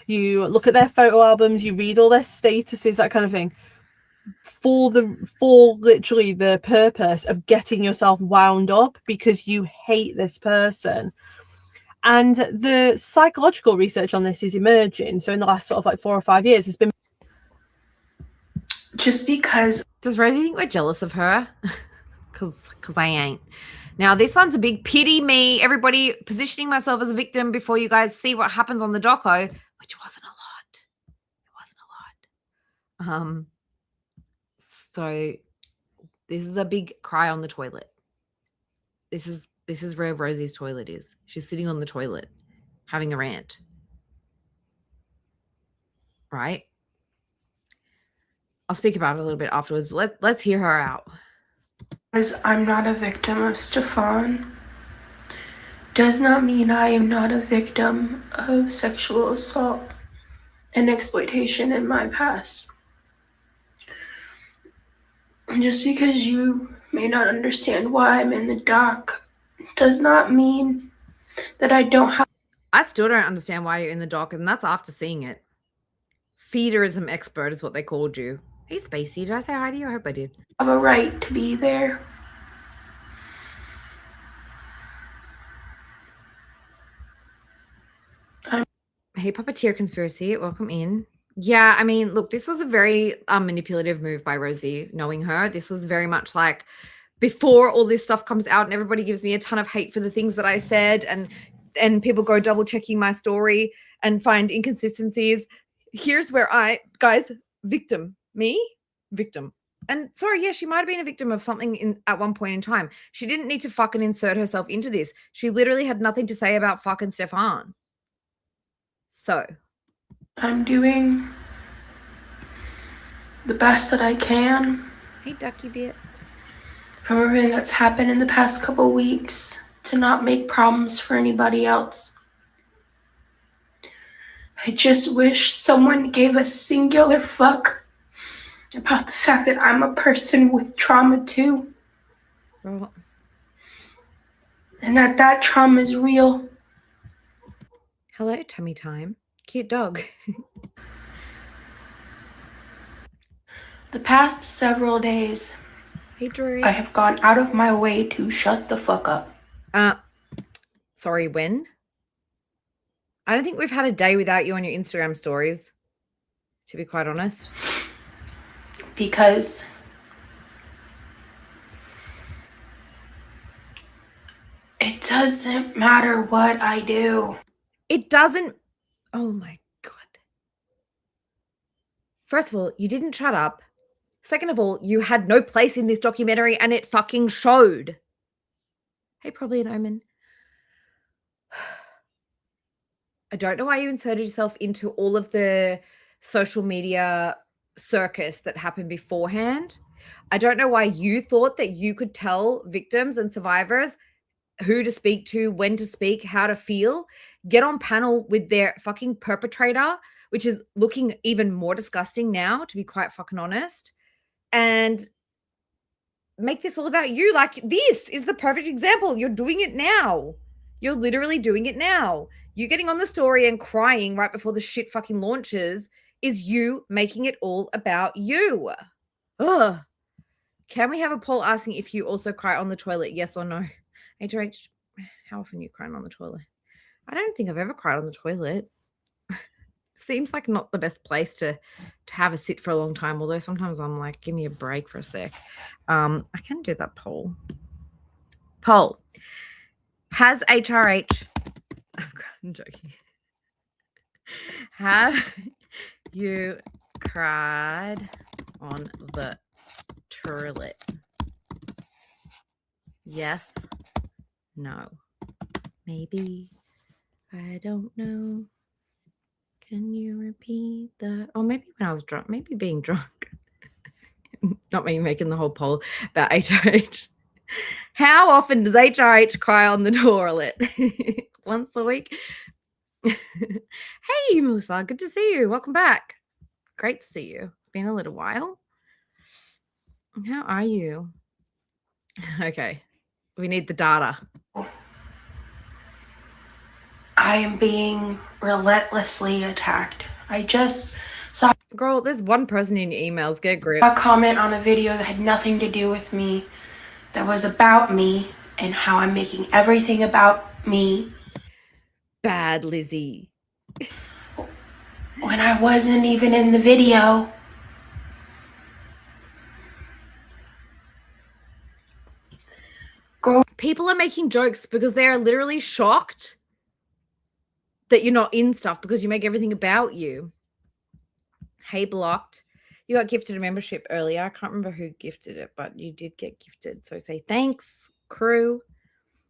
You look at their photo albums, you read all their statuses, that kind of thing, for literally the purpose of getting yourself wound up because you hate this person. And the psychological research on this is emerging. So in the last sort of like 4 or 5 years, it's been just because. Does Rosie think we're jealous of her? Because I ain't. Now, this one's a big pity me. Everybody positioning myself as a victim before you guys see what happens on the doco, which wasn't a lot. It wasn't a lot. So this is a big cry on the toilet. This is where Rosie's toilet is. She's sitting on the toilet having a rant. Right? I'll speak about it a little bit afterwards. Let's hear her out. As I'm not a victim of Stefan does not mean I am not a victim of sexual assault and exploitation in my past. Just because you may not understand why I'm in the dock does not mean that I don't have. I still don't understand why you're in the dock, and that's after seeing it. Feederism expert is what they called you. Hey, Spacey, did I say hi to you? I hope I did. Have a right to be there. Hey, Puppeteer Conspiracy, welcome in. Yeah, I mean, look, this was a very manipulative move by Rosie, knowing her. This was very much like before all this stuff comes out and everybody gives me a ton of hate for the things that I said, and people go double checking my story and find inconsistencies. Here's where guys, victim. Me? Victim. And sorry, yeah, she might have been a victim of something at one point in time. She didn't need to fucking insert herself into this. She literally had nothing to say about fucking Stefan. So. I'm doing the best that I can. Hey, Ducky Bits. From everything that's happened in the past couple weeks to not make problems for anybody else. I just wish someone gave a singular fuck about the fact that I'm a person with trauma too, Girl, and that trauma is real. hello, tummy time. Cute dog. The past several days, Hey, Drew. I have gone out of my way to shut the fuck up. Sorry, when? I don't think we've had a day without you on your Instagram stories, to be quite honest. Because it doesn't matter what I do. It doesn't. Oh my God. First of all, you didn't shut up. Second of all, you had no place in this documentary and it fucking showed. Hey, probably an omen. I don't know why you inserted yourself into all of the social media circus that happened beforehand. I don't know why you thought that you could tell victims and survivors who to speak to, when to speak, how to feel. Get on panel with their fucking perpetrator, which is looking even more disgusting now, to be quite fucking honest, and make this all about you. Like, this is the perfect example. You're doing it now. You're literally doing it now. You getting on the story and crying right before the shit fucking launches is you making it all about you. Ugh. Can we have a poll asking if you also cry on the toilet, yes or no? HRH, how often are you crying on the toilet? I don't think I've ever cried on the toilet. Seems like not the best place to have a sit for a long time, although sometimes I'm like, give me a break for a sec. I can do that poll. Poll. Has HRH... I'm joking. Have you cried on the toilet? Yes. No. Maybe. I don't know. Can you repeat that? Or maybe when I was drunk. Maybe being drunk. Not me making the whole poll about HRH. How often does HRH cry on the toilet? Once a week? Hey, Melissa. Good to see you. Welcome back. Great to see you. Been a little while. How are you? Okay. We need the data. I am being relentlessly attacked. I just saw Girl, there's one person in your emails. Get a grip. a comment on a video that had nothing to do with me, that was about me and how I'm making everything about me Bad Lizzie. when I wasn't even in the video. People are making jokes because they are literally shocked that you're not in stuff because you make everything about you. Hey, Blocked. You got gifted a membership earlier. I can't remember who gifted it, but you did get gifted. So say thanks, crew.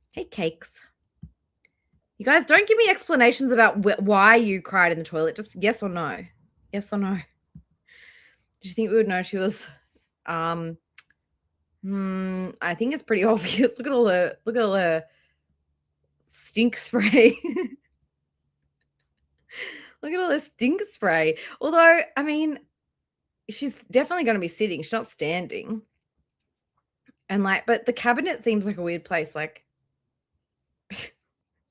Hey, Cakes. You guys, don't give me explanations about why you cried in the toilet. Just yes or no. Yes or no. Did you think we would know she was... I think it's pretty obvious. Look at all the stink spray. Look at all the stink spray. Although, I mean, she's definitely going to be sitting. She's not standing. And but the cabinet seems like a weird place. Like,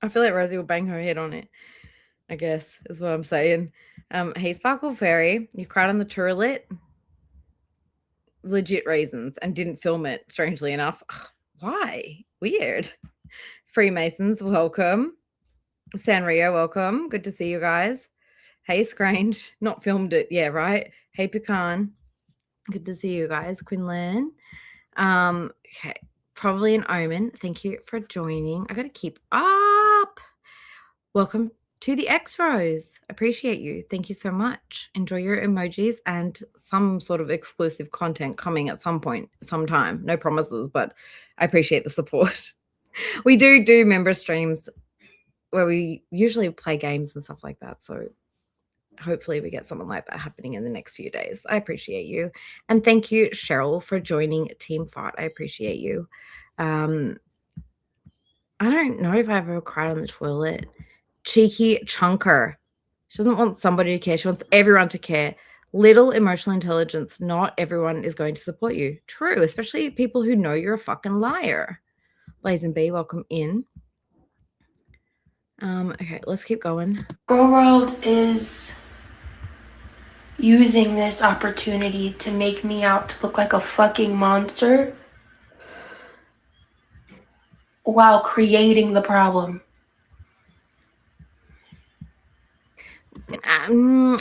I feel like Rosie will bang her head on it, I guess, is what I'm saying. Hey, Sparkle Fairy, you cried on the toilet. Legit reasons, and didn't film it, strangely enough. Ugh, why? Weird. Freemasons, welcome. Sanrio, welcome. Good to see you guys. Hey, Scrange, not filmed it. Yeah, right? Hey, Pecan. Good to see you guys. Quinlan. Okay, probably an omen. Thank you for joining. I got to keep up. Welcome to the X-Rose. Appreciate you. Thank you so much. Enjoy your emojis and some sort of exclusive content coming at some point, sometime. No promises, but I appreciate the support. We do member streams where we usually play games and stuff like that. So hopefully we get something like that happening in the next few days. I appreciate you. And thank you, Cheryl, for joining Team Fight. I appreciate you. I don't know if I've ever cried on the toilet. Cheeky Chunker. She doesn't want somebody to care. She wants everyone to care. Little emotional intelligence. Not everyone is going to support you. True, especially people who know you're a fucking liar. Blazing B, welcome in. Okay, let's keep going. Girl World is using this opportunity to make me out to look like a fucking monster while creating the problem.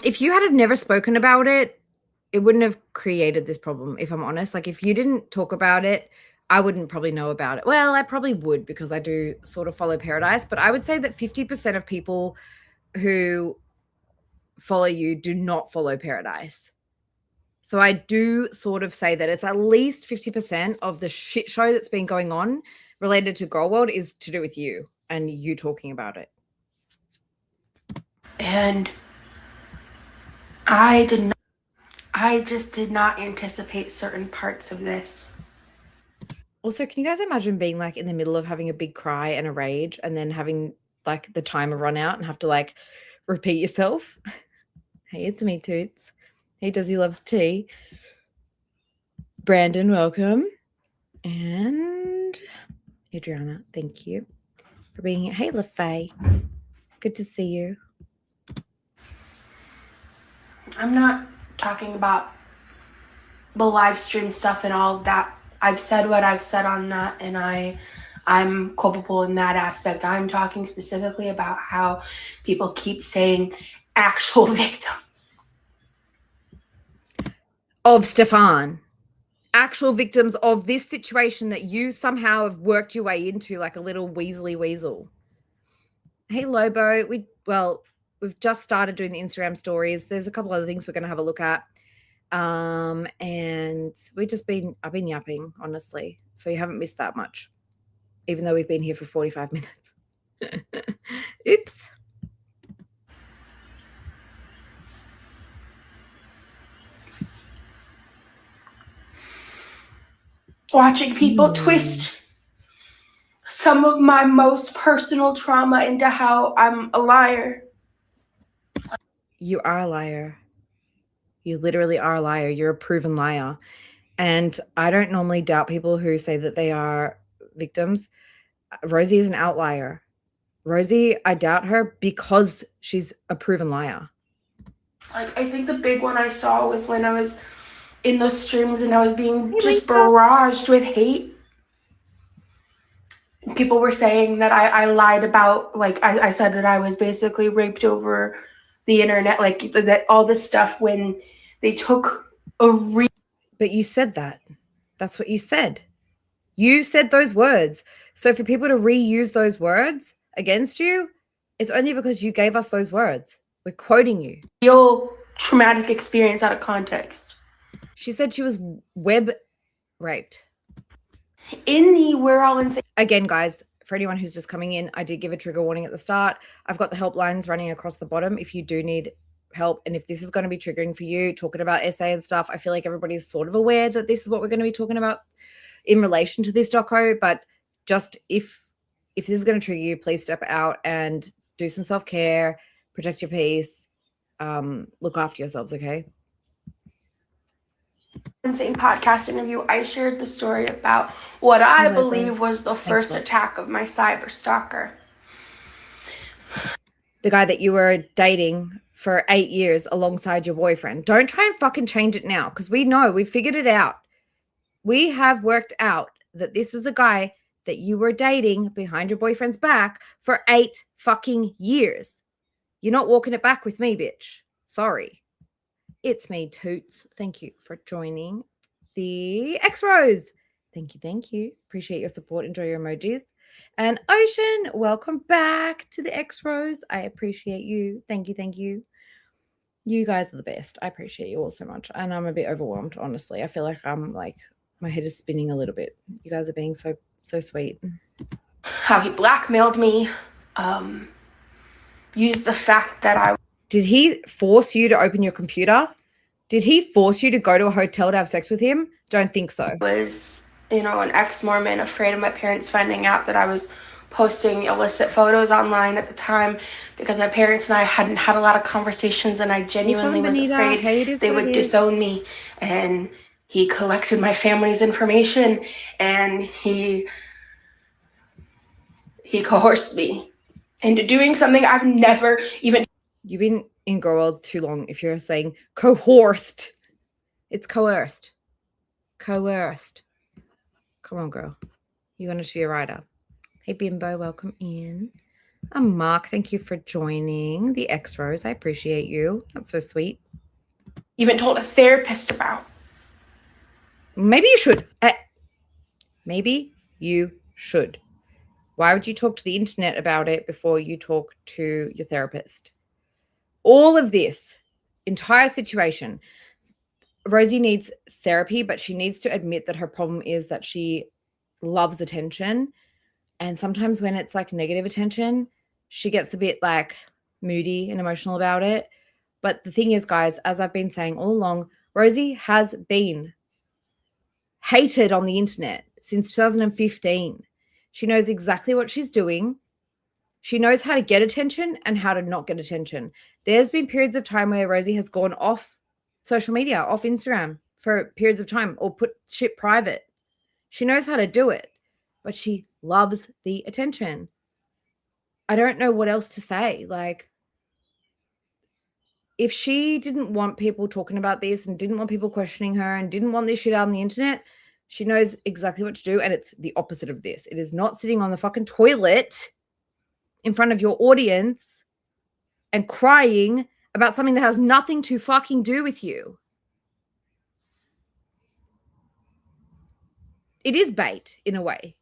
If you had have never spoken about it, it wouldn't have created this problem, if I'm honest. Like, if you didn't talk about it, I wouldn't probably know about it. Well, I probably would, because I do sort of follow Paradise, but I would say that 50% of people who follow you do not follow Paradise. So I do sort of say that it's at least 50% of the shit show that's been going on related to Girl World is to do with you and you talking about it. And I just did not anticipate certain parts of this. Also, can you guys imagine being like in the middle of having a big cry and a rage and then having like the timer run out and have to like repeat yourself? Hey, it's me, Toots. Hey, Desi loves tea. Brandon, welcome. And Adriana, thank you for being here. Hey, LaFay. Good to see you. I'm not talking about the live stream stuff and all that. I've said what I've said on that, and I'm culpable in that aspect. I'm talking specifically about how people keep saying actual victims. Of Stefan. Actual victims of this situation that you somehow have worked your way into like a little weaselly weasel. Hey, Lobo. We've just started doing the Instagram stories. There's a couple other things we're going to have a look at. And I've been yapping, honestly. So you haven't missed that much, even though we've been here for 45 minutes. Oops. Watching people twist some of my most personal trauma into how I'm a liar. You are a liar. You literally are a liar. You're a proven liar. And I don't normally doubt people who say that they are victims. Rosie is an outlier. Rosie, I doubt her because she's a proven liar. Like, I think the big one I saw was when I was in those streams and I was being just barraged with hate. People were saying that I lied about, like, I said that I was basically raped over the internet, like that, all this stuff, when they took But you said that. That's what you said. You said those words. So for people to reuse those words against you, it's only because you gave us those words. We're quoting you. real traumatic experience out of context. She said she was web raped. In the We're All Insane. Again, guys, for anyone who's just coming in, I did give a trigger warning at the start. I've got the helplines running across the bottom if you do need help. And if this is going to be triggering for you, talking about essay and stuff, I feel like everybody's sort of aware that this is what we're going to be talking about in relation to this doco. But just if this is going to trigger you, please step out and do some self-care, protect your peace, look after yourselves, okay? Insane podcast interview, I shared the story about what I believe was the first attack of my cyber stalker. The guy that you were dating for 8 years alongside your boyfriend. Don't try and fucking change it now, because we know, we figured it out. We have worked out that this is a guy that you were dating behind your boyfriend's back for 8 fucking years. You're not walking it back with me, bitch. Sorry. It's me, Toots. Thank you for joining the X-Rose. Thank you, thank you. Appreciate your support. Enjoy your emojis. And Ocean, welcome back to the X-Rose. I appreciate you. Thank you, thank you. You guys are the best. I appreciate you all so much. And I'm a bit overwhelmed, honestly. I feel like my head is spinning a little bit. You guys are being so sweet. How he blackmailed me, used the fact that I Did he force you to open your computer? Did he force you to go to a hotel to have sex with him? Don't think so. was, an ex-Mormon, afraid of my parents finding out that I was posting illicit photos online at the time because my parents and I hadn't had a lot of conversations, and I genuinely was afraid they would disown me. And he collected my family's information, and he coerced me into doing something I've never even... You've been in Girl World too long if you're saying coerced. It's coerced. Coerced. Come on, girl. You wanted to be a writer. Hey, Bimbo, welcome in. Mark, thank you for joining. The X-Rose, I appreciate you. That's so sweet. even told a therapist about. Maybe you should. Maybe you should. Why would you talk to the internet about it before you talk to your therapist? All of this entire situation, Rosie needs therapy, but she needs to admit that her problem is that she loves attention. And sometimes when it's like negative attention, she gets a bit like moody and emotional about it. But the thing is, guys, as I've been saying all along, Rosie has been hated on the internet since 2015. She knows exactly what she's doing. She knows how to get attention and how to not get attention. There's been periods of time where Rosie has gone off social media, off Instagram for periods of time, or put shit private. She knows how to do it, but she loves the attention. I don't know what else to say. Like, if she didn't want people talking about this and didn't want people questioning her and didn't want this shit out on the internet, she knows exactly what to do. And it's the opposite of this. It is not sitting on the fucking toilet in front of your audience and crying about something that has nothing to fucking do with you. It is bait in a way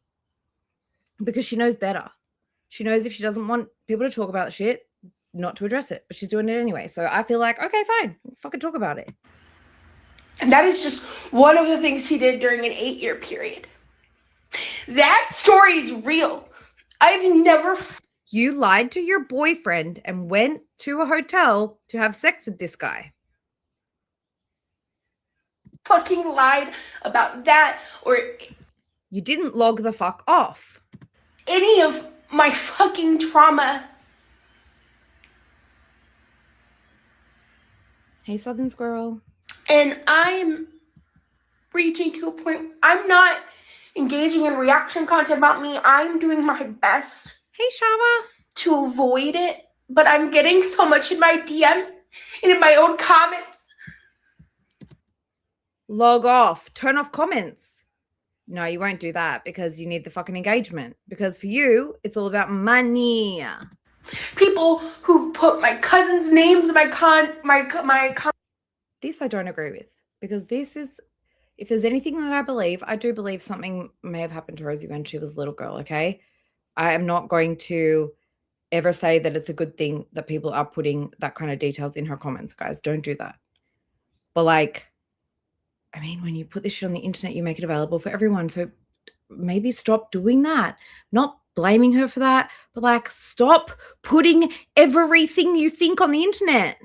because she knows better. She knows if she doesn't want people to talk about the shit, not to address it, but she's doing it anyway. So I feel like, okay, fine, fucking talk about it. And that is just one of the things he did during an 8-year period. That story is real. I've never... You lied to your boyfriend and went to a hotel to have sex with this guy. Fucking lied about that, or... You didn't log the fuck off. Any of my fucking trauma. Hey, Southern Squirrel. And I'm reaching to a point, I'm not engaging in reaction content about me. I'm doing my best. Hey, Shava. To avoid it, but I'm getting so much in my DMs and in my own comments. Log off. Turn off comments. No, you won't do that because you need the fucking engagement. Because for you, it's all about money. People who put my cousin's names in This I don't agree with, because this is, if there's anything that I do believe something may have happened to Rosie when she was a little girl, okay? I am not going to ever say that it's a good thing that people are putting that kind of details in her comments, guys. Don't do that. But like, I mean, when you put this shit on the internet, you make it available for everyone. So maybe stop doing that. Not blaming her for that, but like, stop putting everything you think on the internet.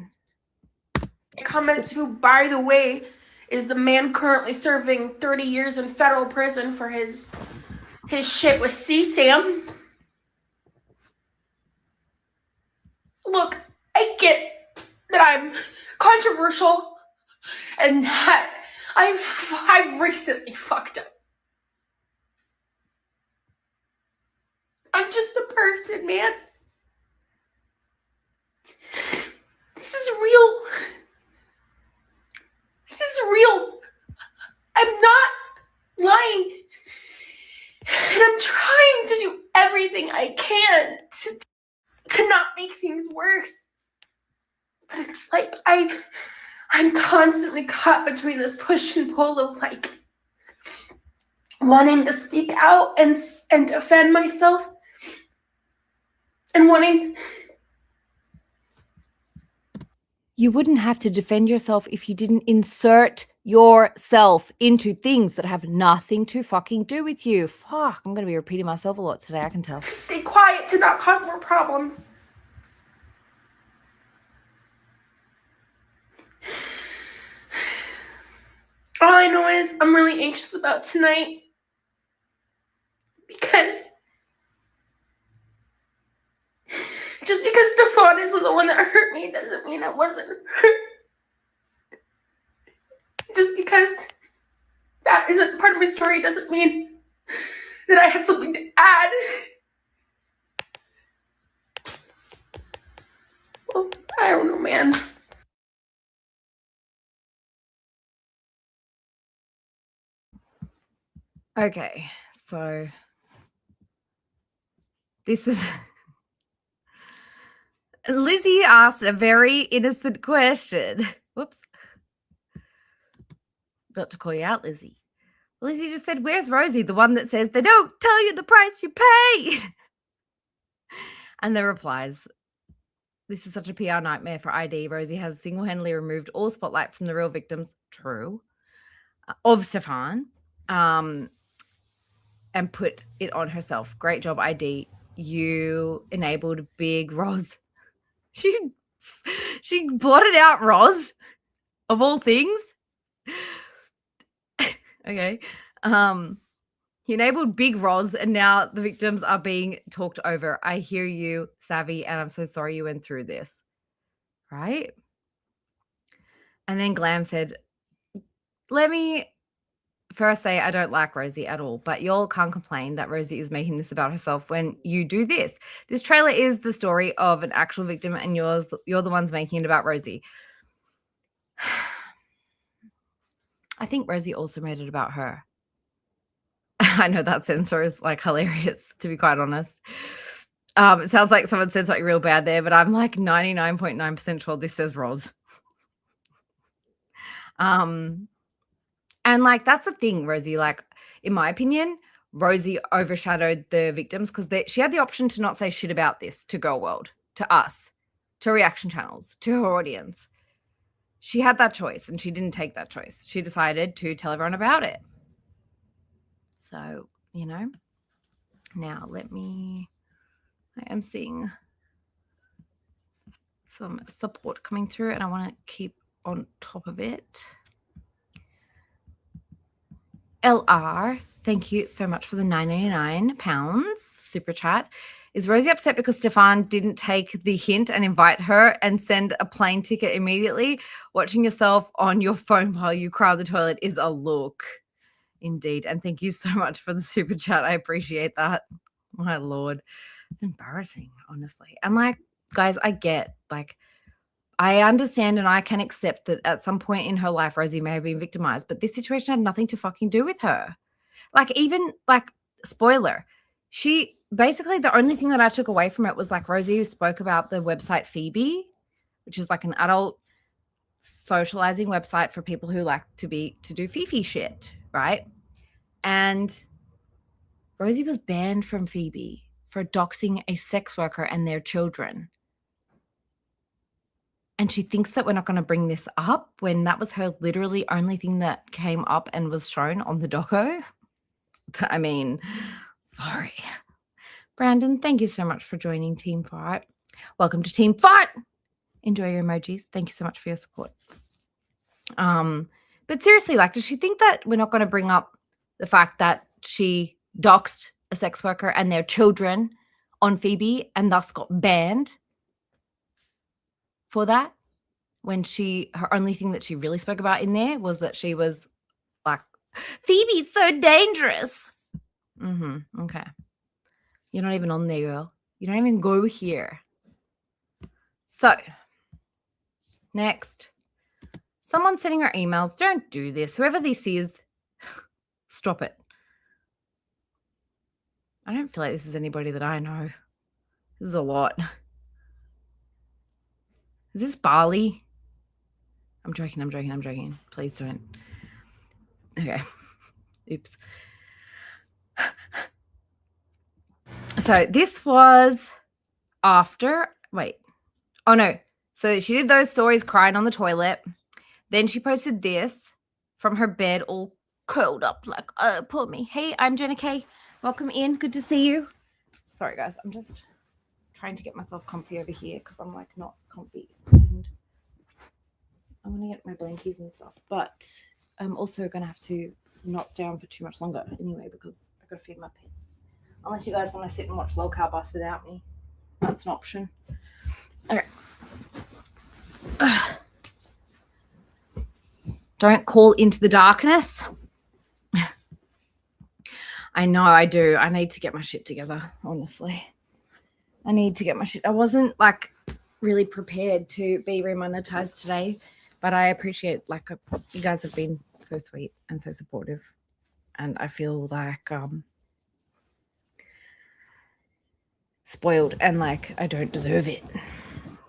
Comments, who, by the way, is the man currently serving 30 years in federal prison for his shit with CSAM. Look, I get that I'm controversial and that I've recently fucked up. I'm just a person, man. This is real. This is real. I'm not lying. And I'm trying to do everything I can to not make things worse. But it's like I'm constantly caught between this push and pull of like wanting to speak out and defend myself and wanting... You wouldn't have to defend yourself if you didn't insert yourself into things that have nothing to fucking do with you. Fuck, I'm going to be repeating myself a lot today, I can tell. Stay quiet to not cause more problems. All I know is I'm really anxious about tonight because Just because Stefan isn't the one that hurt me doesn't mean I wasn't hurt. Just because that isn't part of my story doesn't mean that I had something to add. Well, I don't know, man. Okay, so this is Lizzie asked a very innocent question. Whoops. Got to call you out, Lizzie. Lizzie just said, where's Rosie? The one that says, they don't tell you the price you pay. And the replies, this is such a PR nightmare for ID. Rosie has single-handedly removed all spotlight from the real victims, true, of Stefan, and put it on herself. Great job, ID. You enabled Big Roz. She blotted out Roz, of all things. Okay. He enabled Big Roz, and now the victims are being talked over. I hear you, Savvy, and I'm so sorry you went through this. Right? And then Glam said, let me first say I don't like Rosie at all, but y'all can't complain that Rosie is making this about herself when you do this. This trailer is the story of an actual victim, and you're the ones making it about Rosie. I think Rosie also made it about her. I know that censor is like hilarious, to be quite honest. It sounds like someone said something real bad there, but I'm like 99.9% sure this says Roz. And like, that's the thing, Rosie, like, in my opinion, Rosie overshadowed the victims because she had the option to not say shit about this to Girl World, to us, to reaction channels, to her audience. She had that choice and she didn't take that choice. She decided to tell everyone about it. So, you know, now I am seeing some support coming through and I want to keep on top of it. LR, thank you so much for the £9.99 super chat. Is Rosie upset because Stefan didn't take the hint and invite her and send a plane ticket immediately? Watching yourself on your phone while you cry on the toilet is a look. Indeed. And thank you so much for the super chat. I appreciate that. My Lord. It's embarrassing, honestly. And like, guys, I understand and I can accept that at some point in her life, Rosie may have been victimized, but this situation had nothing to fucking do with her. Like, even, like, spoiler, she basically, the only thing that I took away from it was like Rosie spoke about the website Phoebe, which is like an adult socializing website for people who like to do Fifi shit, right? And Rosie was banned from Phoebe for doxing a sex worker and their children. And she thinks that we're not going to bring this up when that was her literally only thing that came up and was shown on the doco. I mean, sorry. Brandon, thank you so much for joining Team Fight. Welcome to Team Fight. Enjoy your emojis. Thank you so much for your support. But seriously, like, does she think that we're not going to bring up the fact that she doxed a sex worker and their children on Phoebe and thus got banned for that? When her only thing that she really spoke about in there was that she was like, Phoebe's so dangerous. Okay. You're not even on there, girl. You don't even go here. So, next. Someone's sending her emails. Don't do this. Whoever this is, stop it. I don't feel like this is anybody that I know. This is a lot. Is this Barley? I'm joking. Please don't. Okay. Oops. So this was after, wait. Oh, no. So she did those stories crying on the toilet. Then she posted this from her bed all curled up like, oh, poor me. Hey, I'm Jenna Kay. Welcome in. Good to see you. Sorry, guys. I'm just trying to get myself comfy over here because I'm like not comfy. And I want to get my blankies and stuff. But I'm also going to have to not stay on for too much longer anyway because I've got to feed my pet. Unless you guys want to sit and watch Low Car Bus without me. That's an option. All right. Don't call into the darkness. I know I do. I need to get my shit together, honestly. I need to get my shit. I wasn't like really prepared to be remonetized today, but I appreciate like you guys have been so sweet and so supportive, and I feel like spoiled and like I don't deserve it.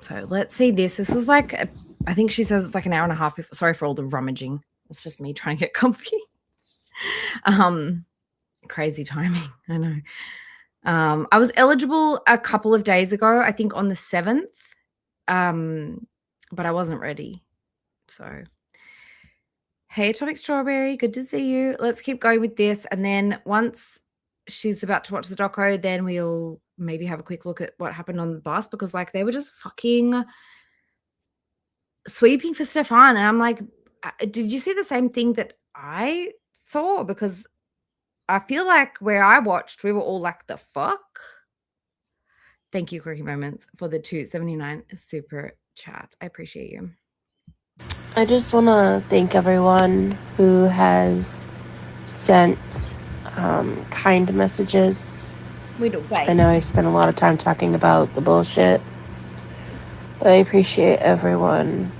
So let's see this. This was like I think she says it's like an hour and a half before. Sorry for all the rummaging. It's just me trying to get comfy. Crazy timing. I know. I was eligible a couple of days ago, I think on the 7th, but I wasn't ready. So, hey, Tonic Strawberry, good to see you. Let's keep going with this. And then once she's about to watch the doco, then we'll maybe have a quick look at what happened on the bus, because like they were just fucking sweeping for Stefan. And I'm like, did you see the same thing that I saw? Because I feel like where I watched, we were all like, the fuck? Thank you, Quirky Moments, for the 279 super chat. I appreciate you. I just want to thank everyone who has sent kind messages. We do. I know I spent a lot of time talking about the bullshit, but I appreciate everyone.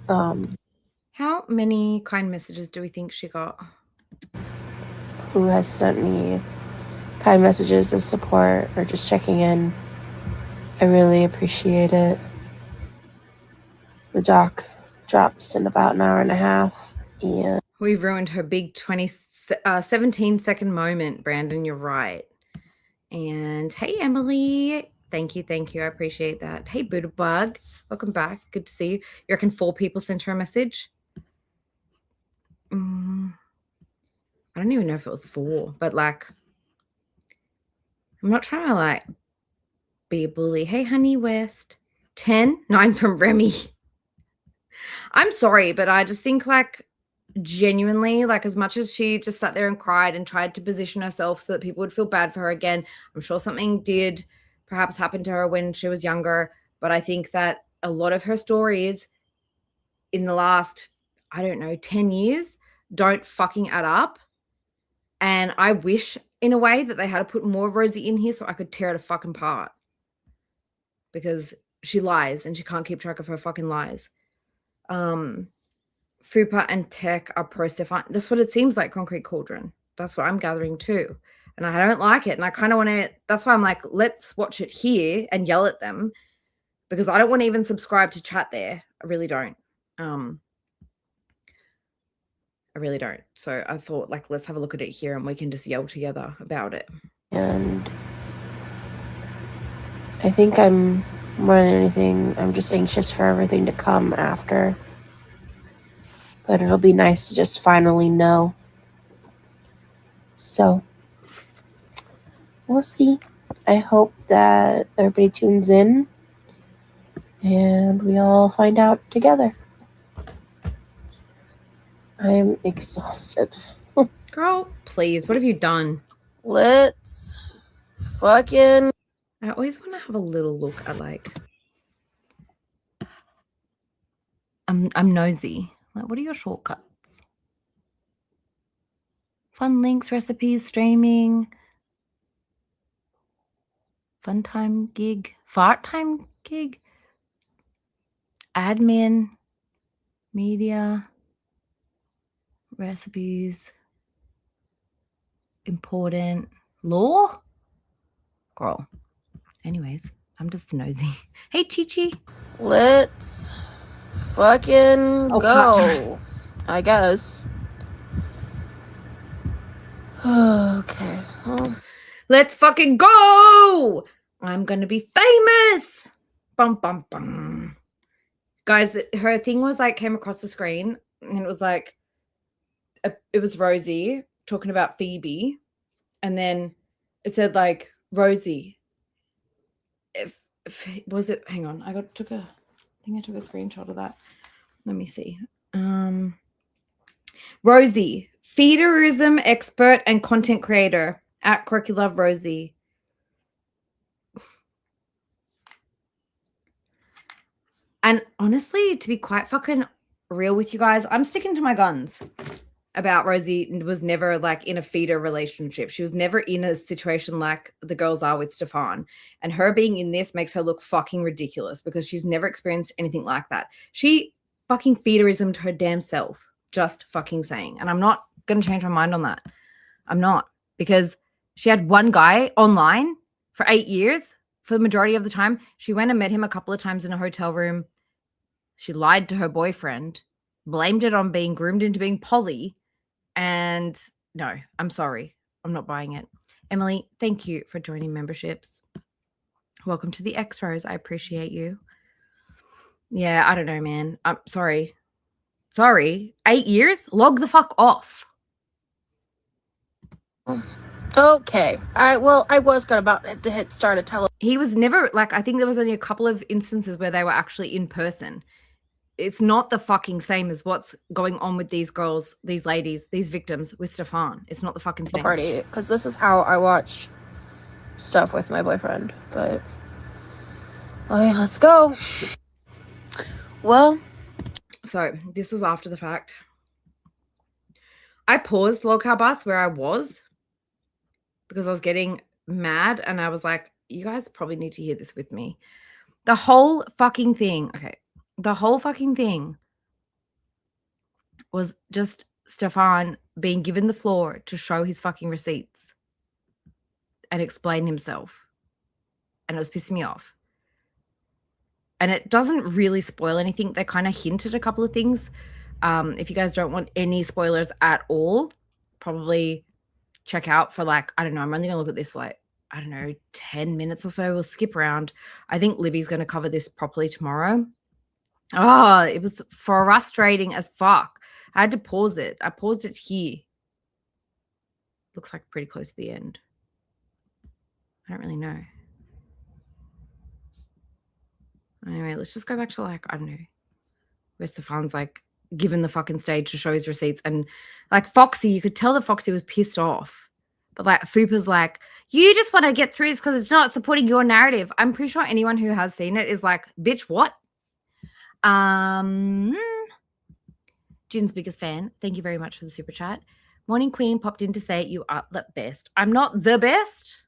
How many kind messages do we think she got? Who has sent me kind messages of support or just checking in. I really appreciate it. The doc drops in about an hour and a half. And We've ruined her big 17-second moment, Brandon. You're right. And hey, Emily. Thank you. I appreciate that. Hey, Buddha Bug. Welcome back. Good to see you. You reckon 4 people sent her a message? I don't even know if it was 4, but like, I'm not trying to like be a bully. Hey, Honey West. 10, 9 from Remy. I'm sorry, but I just think like genuinely, like as much as she just sat there and cried and tried to position herself so that people would feel bad for her again, I'm sure something did perhaps happen to her when she was younger. But I think that a lot of her stories in the last, I don't know, 10 years don't fucking add up. And I wish in a way that they had to put more Rosie in here so I could tear it a fucking apart. Because she lies and she can't keep track of her fucking lies. Fupa and Tech are pro Stefan. That's what it seems like, Concrete Cauldron. That's what I'm gathering too. And I don't like it. And I kind of want to, that's why I'm like, let's watch it here and yell at them. Because I don't want to even subscribe to chat there. I really don't. I really don't. So I thought, like, let's have a look at it here and we can just yell together about it. And I think I'm, more than anything, I'm just anxious for everything to come after. But it'll be nice to just finally know. So, we'll see. I hope that everybody tunes in and we all find out together. I'm exhausted. Girl, please, what have you done? Let's fucking... I always want to have a little look at like... I'm nosy. Like, what are your shortcuts? Fun links, recipes, streaming. Fun time gig. Fart time gig. Admin. Media. Recipes. Important. Law? Girl. Anyways, I'm just nosy. Hey, Chi-Chi. Let's fucking go. I guess. Okay. Well. Let's fucking go! I'm gonna be famous! Bum, bum, bum. Guys, her thing was like, came across the screen, and it was like, it was Rosie talking about Phoebe, and then it said like, Rosie. If was it, hang on, I took a screenshot of that. Let me see. Rosie, feederism expert and content creator at Quirky Love Rosie. And honestly, to be quite fucking real with you guys, I'm sticking to my guns about Rosie was never like in a feeder relationship. She was never in a situation like the girls are with Stefan. And her being in this makes her look fucking ridiculous because she's never experienced anything like that. She fucking feederismed her damn self. Just fucking saying. And I'm not going to change my mind on that. I'm not. Because she had one guy online for 8 years. For the majority of the time, she went and met him a couple of times in a hotel room. She lied to her boyfriend, blamed it on being groomed into being poly. And no, I'm sorry. I'm not buying it. Emily, thank you for joining memberships. Welcome to the X-Rose. I appreciate you. Yeah, I don't know, man. I'm sorry. Sorry. 8 years? Log the fuck off. Okay. I was about to hit start a tele. He was never, like, I think there was only a couple of instances where they were actually in person. It's not the fucking same as what's going on with these girls, these ladies, these victims with Stefan. It's not the fucking same. Party, because this is how I watch stuff with my boyfriend. But okay, let's go. Well, so this was after the fact. I paused Logcar Bus where I was because I was getting mad and I was like, you guys probably need to hear this with me. The whole fucking thing, okay, the whole fucking thing was just Stefan being given the floor to show his fucking receipts and explain himself. And it was pissing me off. And it doesn't really spoil anything. They kind of hinted a couple of things. If you guys don't want any spoilers at all, probably check out for like, I don't know, I'm only going to look at this like, I don't know, 10 minutes or so. We'll skip around. I think Libby's going to cover this properly tomorrow. Oh, it was frustrating as fuck. I had to pause it. I paused it here. Looks like pretty close to the end. I don't really know. Anyway, let's just go back to like, I don't know, where Stefan's like given the fucking stage to show his receipts. And like Foxy, you could tell that Foxy was pissed off. But like Fupa's like, you just want to get through this because it's not supporting your narrative. I'm pretty sure anyone who has seen it is like, bitch, what? Jin's biggest fan. Thank you very much for the super chat. Morning Queen popped in to say you are the best. I'm not the best.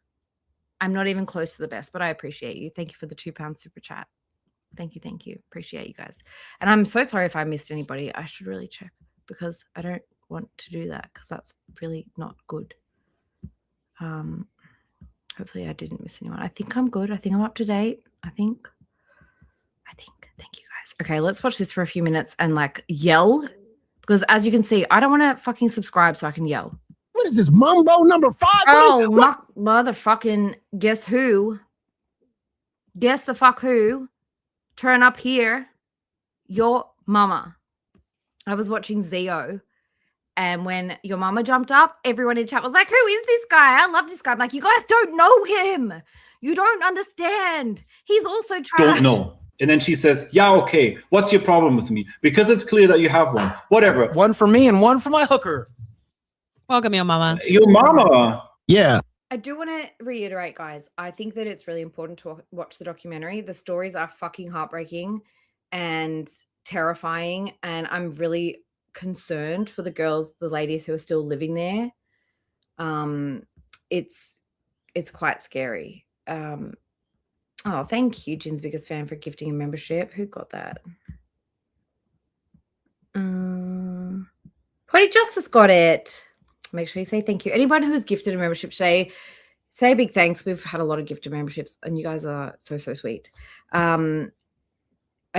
I'm not even close to the best, but I appreciate you. Thank you for the £2 super chat. Thank you. Thank you. Appreciate you guys. And I'm so sorry if I missed anybody. I should really check because I don't want to do that because that's really not good. Hopefully I didn't miss anyone. I think I'm good. I think I'm up to date. I think. Thank you guys. Okay, let's watch this for a few minutes and like yell because as you can see, I don't want to fucking subscribe so I can yell. What is this, Mumbo number 5? Oh, motherfucking guess who? Guess the fuck who? Turn up here. Your mama. I was watching Zio. And when your mama jumped up, everyone in chat was like, who is this guy? I love this guy. I'm like, you guys don't know him. You don't understand. He's also trash. Don't know. And then she says, yeah, okay. What's your problem with me? Because it's clear that you have one. Whatever. One for me and one for my hooker. Welcome, your mama. Your mama. Yeah. I do want to reiterate, guys. I think that it's really important to watch the documentary. The stories are fucking heartbreaking and terrifying. And I'm really concerned for the girls, the ladies who are still living there. It's quite scary. Oh, thank you, Jin's biggest fan, for gifting a membership. Who got that? Potty Justice got it. Make sure you say thank you. Anyone who's gifted a membership today, say a big thanks. We've had a lot of gifted memberships and you guys are so, so sweet. I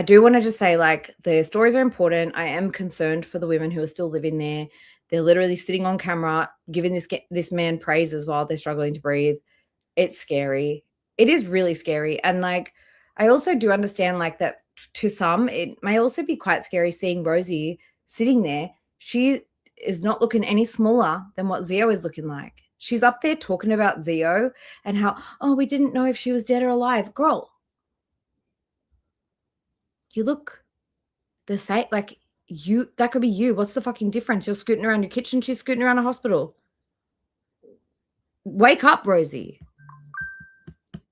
do want to just say, like, the stories are important. I am concerned for the women who are still living there. They're literally sitting on camera, giving this man praises while they're struggling to breathe. It's scary. It is really scary. And, like, I also do understand, like, that to some, it may also be quite scary seeing Rosie sitting there. She is not looking any smaller than what Zio is looking like. She's up there talking about Zio and how, oh, we didn't know if she was dead or alive. Girl, you look the same. Like, you, that could be you. What's the fucking difference? You're scooting around your kitchen. She's scooting around a hospital. Wake up, Rosie.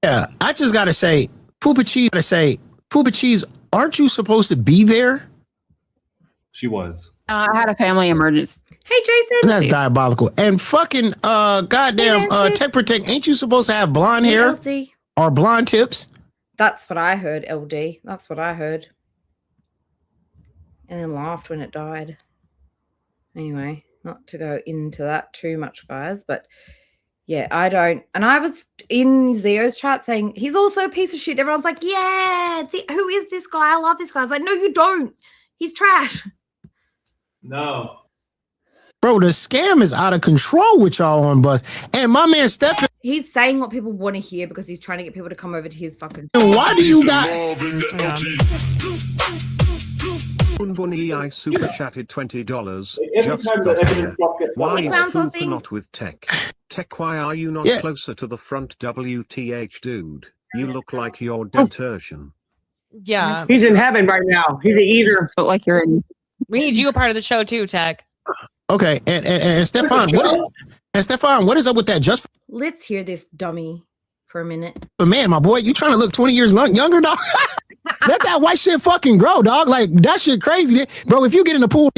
Yeah, I just got to say, Poopa Cheese aren't you supposed to be there? She was. I had a family emergency. Hey, Jason. That's diabolical. And fucking goddamn Tech Protect, ain't you supposed to have blonde hair LD. or blonde tips? That's what I heard, LD. That's what I heard. And then laughed when it died. Anyway, not to go into that too much, guys, but yeah, I don't. And I was in Zio's chat saying, he's also a piece of shit. Everyone's like, yeah, who is this guy? I love this guy. I was like, no, you don't. He's trash. No. Bro, the scam is out of control with y'all on bus. And my man Stefan. He's saying what people want to hear because he's trying to get people to come over to his fucking. Why do you got. I super chatted $20. Every Just time got the here. evidence block gets Why Hey, is Clown Fupa Saucy. not with Tech? Tech, why are you not Yeah. closer to the front, WTH dude? You look like you're detersion. Yeah. He's in heaven right now. He's an eater. But like you're in. We need you a part of the show too, Tech. Okay, and Stefan, what is up with that? Just Let's hear this dummy for a minute. for man, my boy, you trying to look 20 years younger, dog? Let that white shit fucking grow, dog. Like that shit crazy, bro. If you get in the pool,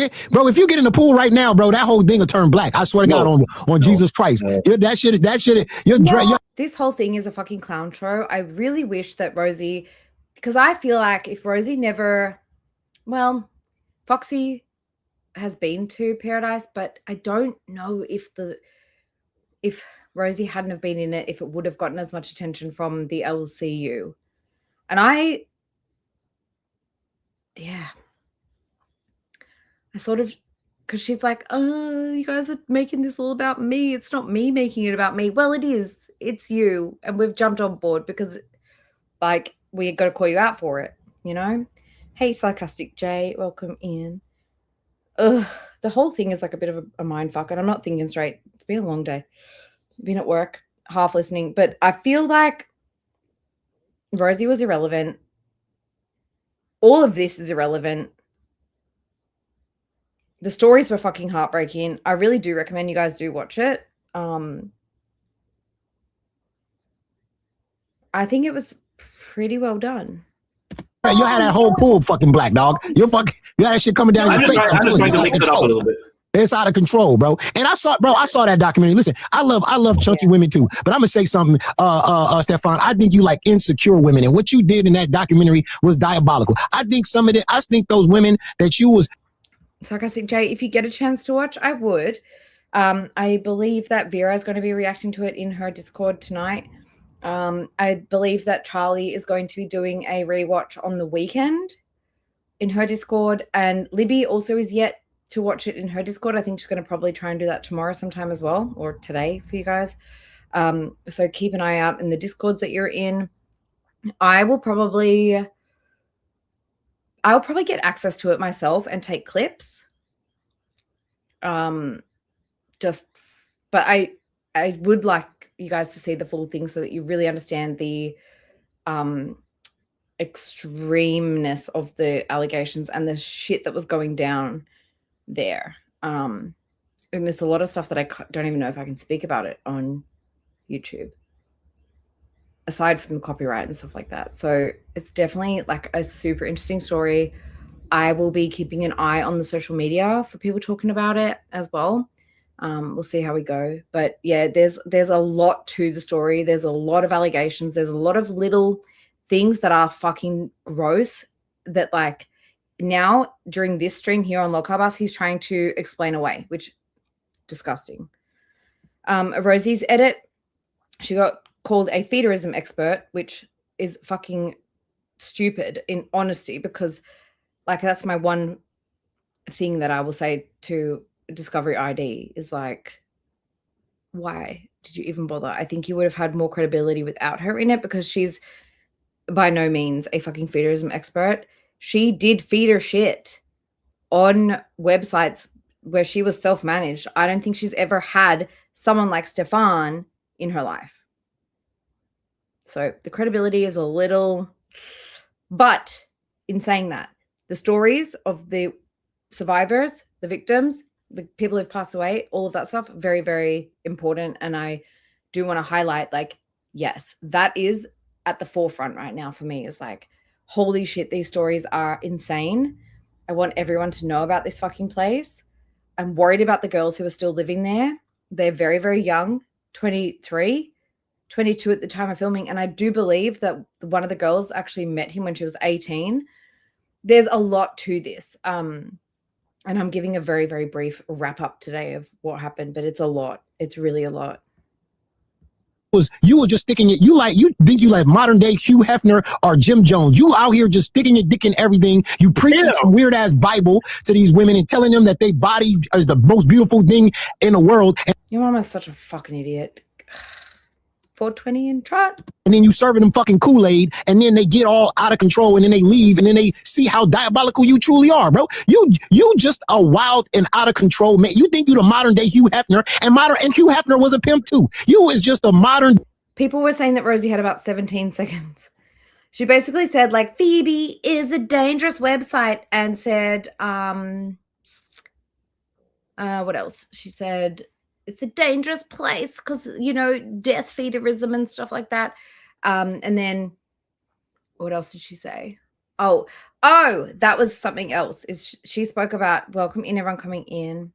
right now, bro, that whole thing will turn black. I swear to God on Jesus Christ. That shit. This whole thing is a fucking clown show. I really wish that Rosie, because I feel like if Rosie never, well, Foxy has been to Paradise, but I don't know if Rosie hadn't have been in it, if it would have gotten as much attention from the LCU. And I sort of, because she's like, oh, you guys are making this all about me. It's not me making it about me. Well, it is. It's you. And we've jumped on board because, like, we got to call you out for it, you know? Hey, Sarcastic Jay, welcome in. Ugh, the whole thing is like a bit of a mind fuck, and I'm not thinking straight. It's been a long day. Been at work, half listening, but I feel like Rosie was irrelevant. All of this is irrelevant. The stories were fucking heartbreaking. I really do recommend you guys do watch it. I think it was pretty well done. You had that whole pool fucking black, dog. You had that shit coming down your face. I'm just trying to mix it up a little bit. It's out of control, bro. And I saw that documentary. Listen, I love chunky women too. But I'm gonna say something, Stefan. I think you like insecure women, and what you did in that documentary was diabolical. I think those women that you was. Sarcastic Jay, if you get a chance to watch, I would. I believe that Vera is going to be reacting to it in her Discord tonight. I believe that Charlie is going to be doing a rewatch on the weekend in her Discord, and Libby also is yet to watch it in her Discord. I think she's going to probably try and do that tomorrow sometime as well, or today for you guys. So keep an eye out in the Discords that you're in. I'll probably get access to it myself and take clips. But I would like you guys to see the full thing so that you really understand the extremeness of the allegations and the shit that was going down there. And there's a lot of stuff that I don't even know if I can speak about it on YouTube, aside from copyright and stuff like that. So it's definitely like a super interesting story. I will be keeping an eye on the social media for people talking about it as well. We'll see how we go. But yeah, there's a lot to the story. There's a lot of allegations. There's a lot of little things that are fucking gross that, like, now during this stream here on Lockhart, he's trying to explain away, which disgusting. Rosie's edit, she got called a feederism expert, which is fucking stupid in honesty, because like that's my one thing that I will say to Discovery ID is like, why did you even bother? I think you would have had more credibility without her in it, because she's by no means a fucking feederism expert. She did feeder shit on websites where she was self-managed. I don't think she's ever had someone like Stefan in her life. So the credibility is a little, but in saying that, the stories of the survivors, the victims, the people who've passed away, all of that stuff, very, very important. And I do want to highlight, like, yes, that is at the forefront right now for me. Is like, holy shit, these stories are insane. I want everyone to know about this fucking place. I'm worried about the girls who are still living there. They're very, very young, 23, 22 at the time of filming. And I do believe that one of the girls actually met him when she was 18. There's a lot to this. And I'm giving a very, very brief wrap up today of what happened, but it's a lot. It's really a lot. You were just sticking it. You think you like modern day Hugh Hefner or Jim Jones. You out here just sticking your dick in everything. You preaching some weird ass Bible to these women and telling them that their body is the most beautiful thing in the world. Your mama's such a fucking idiot. 420 and trot. And then you serving them fucking Kool-Aid, and then they get all out of control, and then they leave, and then they see how diabolical you truly are, bro. You just a wild and out of control man. You think you the modern day Hugh Hefner, and Hugh Hefner was a pimp too. You is just a modern. People were saying that Rosie had about 17 seconds. She basically said like Phoebe is a dangerous website, and said what else? She said it's a dangerous place because, you know, death feederism and stuff like that. And then what else did she say? Oh, that was something else. She spoke about welcome in, everyone coming in.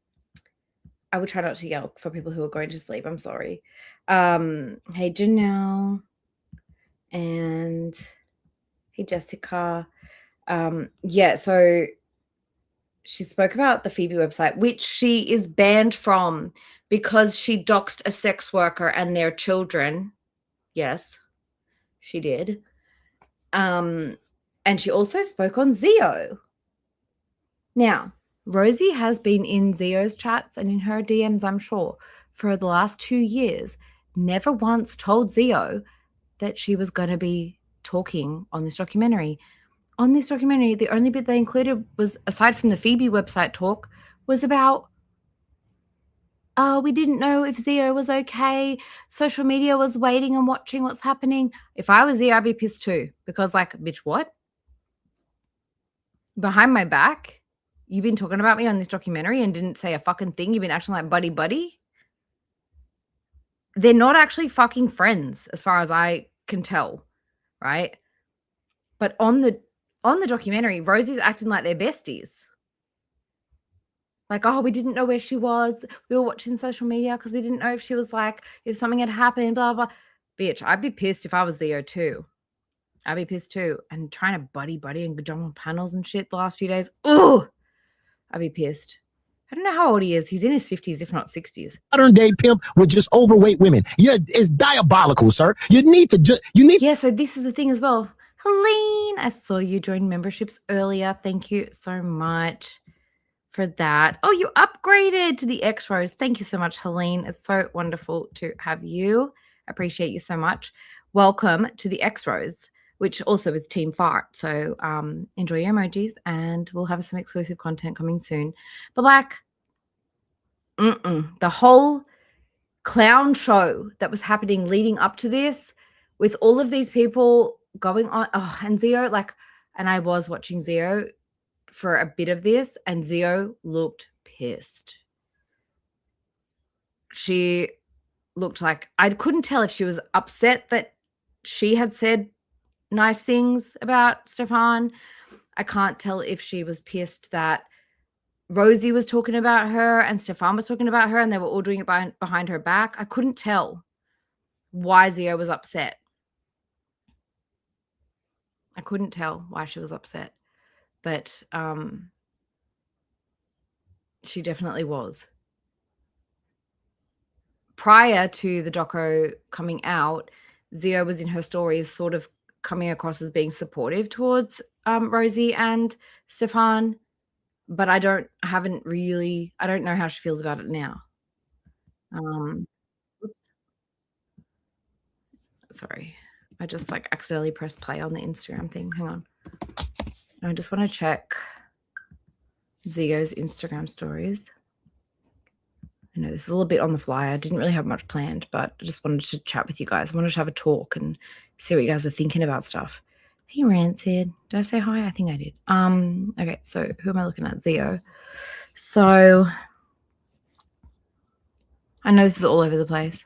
I will try not to yell for people who are going to sleep. I'm sorry. Hey, Janelle. And hey, Jessica. Yeah, so she spoke about the Phoebe website, which she is banned from because she doxed a sex worker and their children. Yes, she did. And she also spoke on Zio. Now, Rosie has been in Zio's chats and in her DMs, I'm sure, for the last 2 years, never once told Zio that she was going to be talking on this documentary. On this documentary, the only bit they included was, aside from the Phoebe website talk, was about, we didn't know if Zio was okay. Social media was waiting and watching what's happening. If I was Zio, I'd be pissed too. Because, like, bitch, what? Behind my back? You've been talking about me on this documentary and didn't say a fucking thing? You've been acting like buddy-buddy? They're not actually fucking friends, as far as I can tell, right? But on the documentary, Rosie's acting like they're besties. Like, oh, we didn't know where she was. We were watching social media because we didn't know if she was like, if something had happened, blah, blah. Bitch, I'd be pissed if I was Zio too. I'd be pissed too. And trying to buddy and jump on panels and shit the last few days. Ugh. I'd be pissed. I don't know how old he is. He's in his 50s, if not 60s. Modern day pimp with just overweight women. Yeah, it's diabolical, sir. Yeah, so this is the thing as well. Helene, I saw you join memberships earlier. Thank you so much for that. Oh, you upgraded to the X-Rose. Thank you so much, Helene. It's so wonderful to have you. I appreciate you so much. Welcome to the X-Rose, which also is Team Fart. So enjoy your emojis, and we'll have some exclusive content coming soon. But like, the whole clown show that was happening leading up to this, with all of these people going on, and Zio, like, and I was watching Zio for a bit of this, and Zio looked pissed. She looked like, I couldn't tell if she was upset that she had said nice things about Stefan. I can't tell if she was pissed that Rosie was talking about her and Stefan was talking about her and they were all doing it behind her back. I couldn't tell why Zio was upset. I couldn't tell why she was upset, but she definitely was. Prior to the doco coming out, Zio was in her stories sort of coming across as being supportive towards Rosie and Stefan, but I don't know how she feels about it now. Oops. Sorry. I just like accidentally pressed play on the Instagram thing. Hang on. I just want to check Zio's Instagram stories. I know this is a little bit on the fly. I didn't really have much planned, but I just wanted to chat with you guys. I wanted to have a talk and see what you guys are thinking about stuff. Hey, Rancid. Did I say hi? I think I did. Okay, so who am I looking at? Zio. So I know this is all over the place.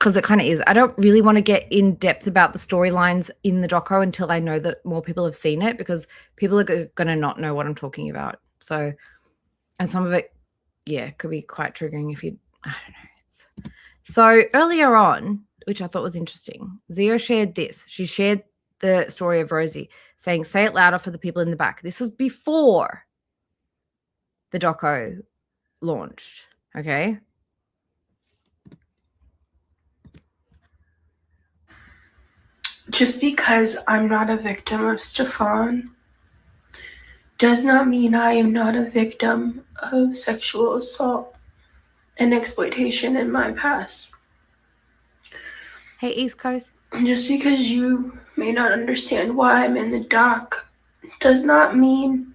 because it kind of is. I don't really want to get in depth about the storylines in the doco until I know that more people have seen it, because people are going to not know what I'm talking about. So, and some of it, yeah, could be quite triggering if you, I don't know. So earlier on, which I thought was interesting, Zia shared this. She shared the story of Rosie saying, say it louder for the people in the back. This was before the doco launched, okay? Just because I'm not a victim of Stefan does not mean I am not a victim of sexual assault and exploitation in my past. Hey, East Coast. Just because you may not understand why I'm in the dock does not mean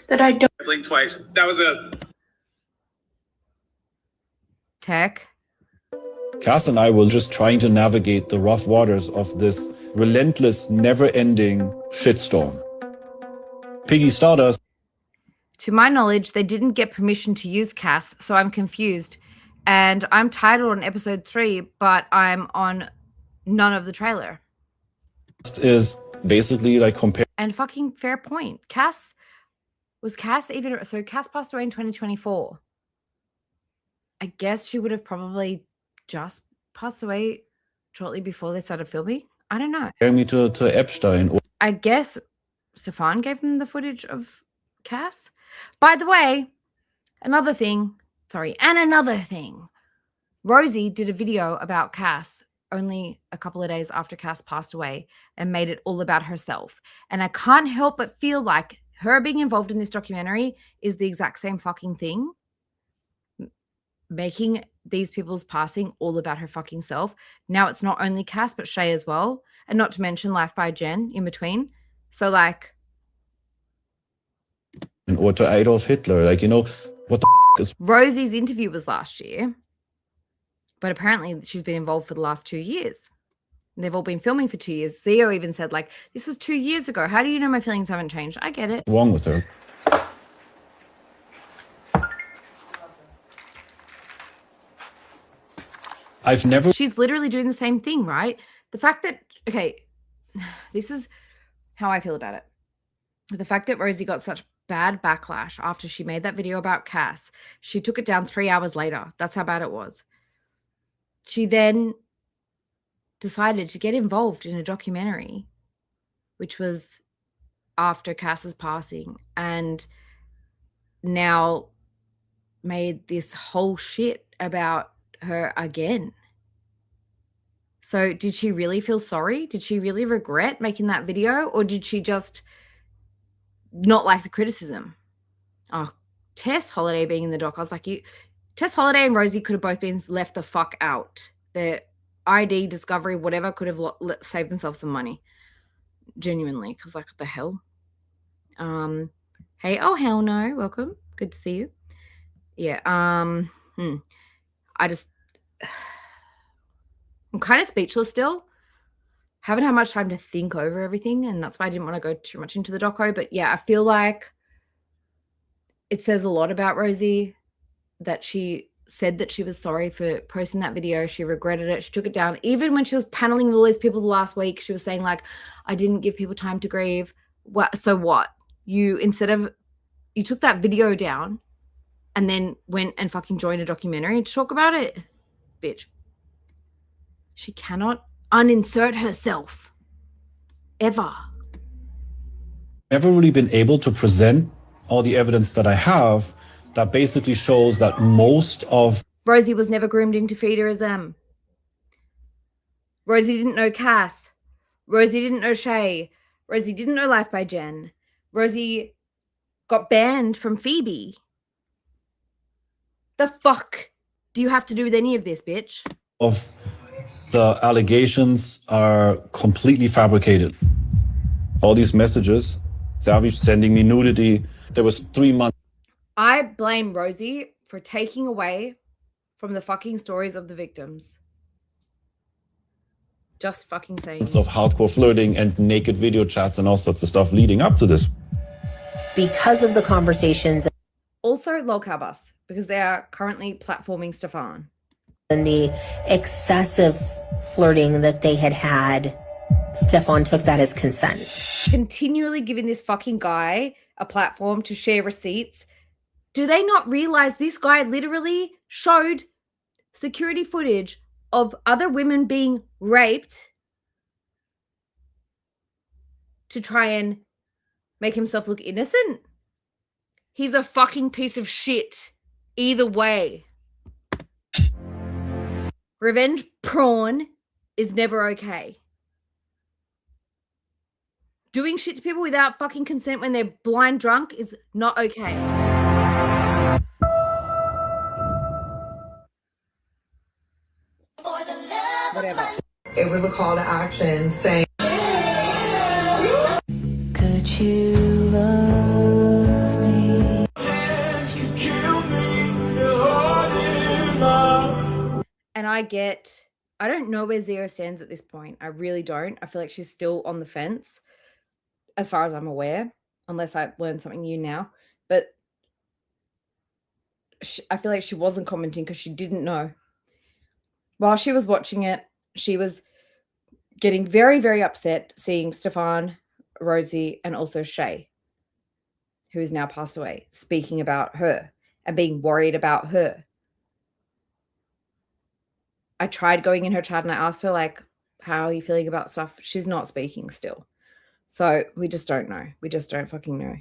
that I don't. Blink twice. That was a Tech. Cass and I were just trying to navigate the rough waters of this relentless, never-ending shitstorm. Piggy Stardust. To my knowledge, they didn't get permission to use Cass, so I'm confused. And I'm titled on episode 3, but I'm on none of the trailer. Is basically like compared. And fucking fair point. Cass even, so Cass passed away in 2024. I guess she would have probably just passed away shortly before they started filming. I don't know. Comparing me to Epstein. I guess Stefan gave them the footage of Cass. By the way, another thing. Rosie did a video about Cass only a couple of days after Cass passed away and made it all about herself. And I can't help but feel like her being involved in this documentary is the exact same fucking thing. Making these people's passing all about her fucking self. Now it's not only Cass, but Shay as well. And not to mention Life by Jen in between. So like. Or to Adolf Hitler. Like, you know, what the is. Rosie's interview was last year. But apparently she's been involved for the last 2 years. And they've all been filming for 2 years. Zio even said, like, this was 2 years ago. How do you know my feelings haven't changed? I get it. Wrong with her. I've never. She's literally doing the same thing, right? The fact that, okay, this is how I feel about it. The fact that Rosie got such bad backlash after she made that video about Cass, she took it down 3 hours later. That's how bad it was. She then decided to get involved in a documentary, which was after Cass's passing, and now made this whole shit about her again. So did she really feel sorry? Did she really regret making that video, or did she just not like the criticism? Oh, Tess Holiday being in the doc, I was like, Tess Holiday and Rosie could have both been left the fuck out. Their ID, discovery, whatever, could have saved themselves some money. Genuinely, because like, what the hell? Hey, oh hell no, welcome. Good to see you. Yeah, I'm kind of speechless still. Haven't had much time to think over everything, and that's why I didn't want to go too much into the doco. But yeah, I feel like it says a lot about Rosie that she said that she was sorry for posting that video. She regretted it. She took it down. Even when she was paneling with all these people the last week, she was saying like, I didn't give people time to grieve. What? So what? You took that video down and then went and fucking joined a documentary to talk about it? Bitch. She cannot uninsert herself. Ever. Never really been able to present all the evidence that I have that basically shows that most of. Rosie was never groomed into feederism. Rosie didn't know Cass. Rosie didn't know Shay. Rosie didn't know Life by Jen. Rosie got banned from Phoebe. The fuck do you have to do with any of this, bitch? Of the allegations are completely fabricated. All these messages, Savage sending me nudity. There was 3 months. I blame Rosie for taking away from the fucking stories of the victims. Just fucking saying. Of hardcore flirting and naked video chats and all sorts of stuff leading up to this. Because of the conversations. Also, Lolcow Bus, because they are currently platforming Stefan. And the excessive flirting that they had, Stefan took that as consent. Continually giving this fucking guy a platform to share receipts. Do they not realize this guy literally showed security footage of other women being raped to try and make himself look innocent? He's a fucking piece of shit either way. Revenge porn is never okay. Doing shit to people without fucking consent when they're blind drunk is not okay. Whatever. It was a call to action saying, Could you love me? And I don't know where Zero stands at this point. I really don't. I feel like she's still on the fence, as far as I'm aware, unless I've learned something new now. But I feel like she wasn't commenting because she didn't know. While she was watching it, she was getting very, very upset seeing Stefan, Rosie, and also Shay, who is now passed away, speaking about her and being worried about her. I tried going in her chat and I asked her, like, how are you feeling about stuff? She's not speaking still. So we just don't know. We just don't fucking know.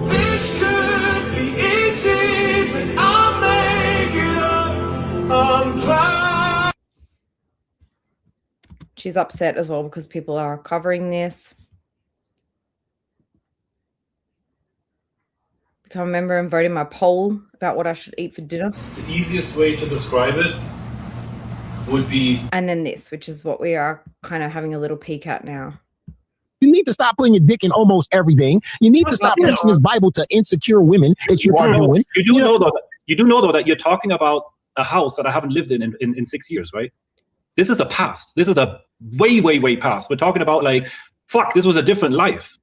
This could be easy, but I'll make it up. She's upset as well because people are covering this. Become a member and vote in my poll about what I should eat for dinner. The easiest way to describe it would be... And then this, which is what we are kind of having a little peek at now. You need to stop putting your dick in almost everything. You need to stop preaching this Bible to insecure women that you're doing. You do know though that you're talking about a house that I haven't lived in 6 years, right? This is the past. This is the way past. We're talking about like, fuck, this was a different life.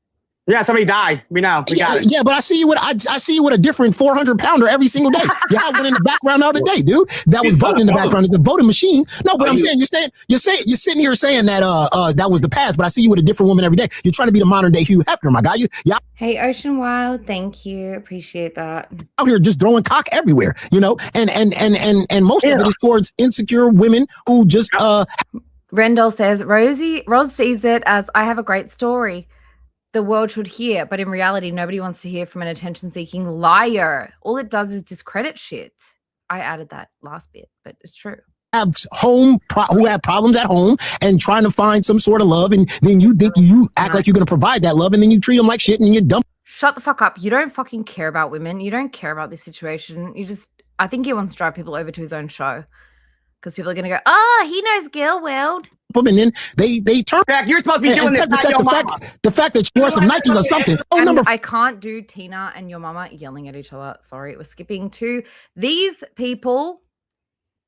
Yeah, somebody died. We know. We got it. Yeah, but I see you with a different 400-pounder every single day. You had one in the background the other day, dude. That was voting in the background. It's a voting machine. No, but I'm saying you're sitting here saying that that was the past, but I see you with a different woman every day. You're trying to be the modern day Hugh Hefner, my guy. Yeah. Hey, Ocean Wild, thank you. Appreciate that. Out here just throwing cock everywhere, you know, and most of it is towards insecure women who just Rendell says, Ros sees it as I have a great story the world should hear, but in reality, nobody wants to hear from an attention-seeking liar. All it does is discredit shit. I added that last bit, but it's true. Who have problems at home and trying to find some sort of love, and then you think you act like you're going to provide that love, and then you treat them like shit, and you dump. Shut the fuck up. You don't fucking care about women. You don't care about this situation. I think he wants to drive people over to his own show because people are going to go, oh, he knows Girl World. And then they turn back. You're supposed to be doing this, not your mama. The fact that you wear some Nikes or something. I can't do Tina and your mama yelling at each other. Sorry, we're skipping to these people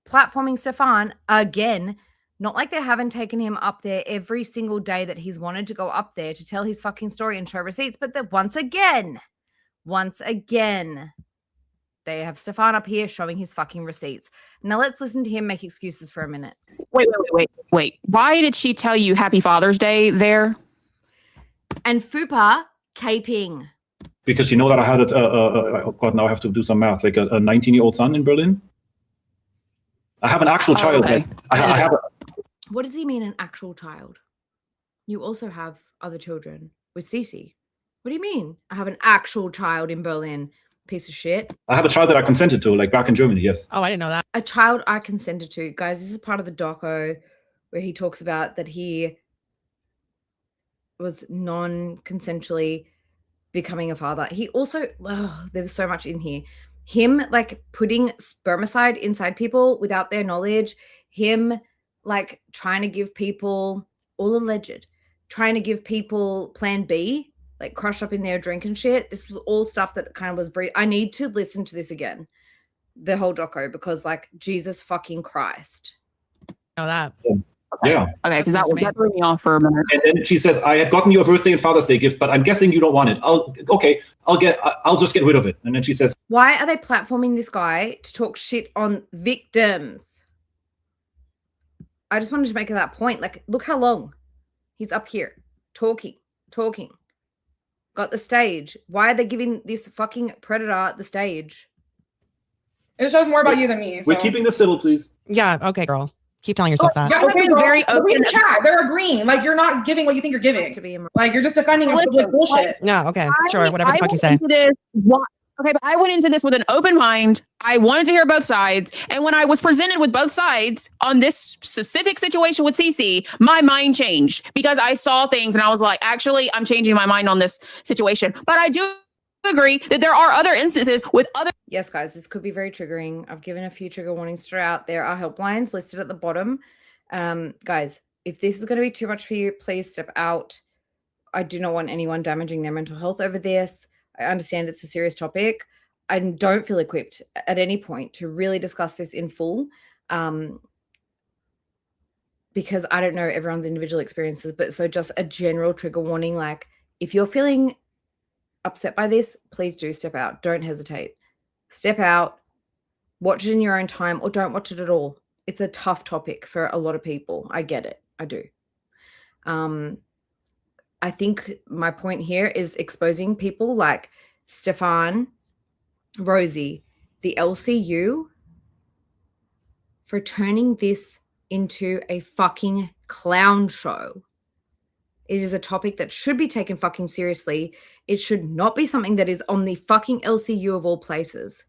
platforming Stefan again. Not like they haven't taken him up there every single day that he's wanted to go up there to tell his fucking story and show receipts, but that once again, they have Stefan up here showing his fucking receipts. Now let's listen to him make excuses for a minute. Wait. Why did she tell you Happy Father's Day there? And Fupa caping. Because you know that I had oh God, now I have to do some math, like a 19-year-old son in Berlin. I have an actual child. Okay. I have What does he mean, an actual child? You also have other children with Cece. What do you mean? I have an actual child in Berlin. Piece of shit. I have a child that I consented to, like back in Germany, yes. Oh, I didn't know that. A child I consented to. Guys, this is part of the doco where he talks about that he was non-consensually becoming a father. He also, there was so much in here. Him like putting spermicide inside people without their knowledge. Him like trying to give people, all alleged, trying to give people plan B, like crushed up in their drink and shit. This was all stuff that kind of was I need to listen to this again, the whole doco, because like Jesus fucking Christ. Know that. Yeah. Okay, because that threw me off for a minute. And then she says, "I had gotten you a birthday and Father's Day gift, but I'm guessing you don't want it. I'll just get rid of it." And then she says, Why are they platforming this guy to talk shit on victims? I just wanted to make that point. Like, look how long he's up here talking. Got the stage. Why are they giving this fucking predator the stage? It shows more about you than me. "We're keeping this civil, please." Yeah, okay, girl. Keep telling yourself that. Yeah, okay, Very very open. open chat. They're agreeing. Like, you're not giving what you think you're giving. Like, you're just defending public bullshit. No, okay, sure, whatever the fuck you say. Okay, but I went into this with an open mind. I wanted to hear both sides. And when I was presented with both sides on this specific situation with Cece, my mind changed because I saw things and I was like, actually, I'm changing my mind on this situation. But I do agree that there are other instances with other. Yes, guys, this could be very triggering. I've given a few trigger warnings throughout. There are helplines listed at the bottom. Guys, if this is going to be too much for you, please step out. I do not want anyone damaging their mental health over this. I understand it's a serious topic. I don't feel equipped at any point to really discuss this in full because I don't know everyone's individual experiences. But so just a general trigger warning, like if you're feeling upset by this, please do step out. Don't hesitate. Step out, watch it in your own time, or don't watch it at all. It's a tough topic for a lot of people. I get it. I do. I think my point here is exposing people like Stefan, Rosie, the LCU for turning this into a fucking clown show. It is a topic that should be taken fucking seriously. It should not be something that is on the fucking LCU of all places.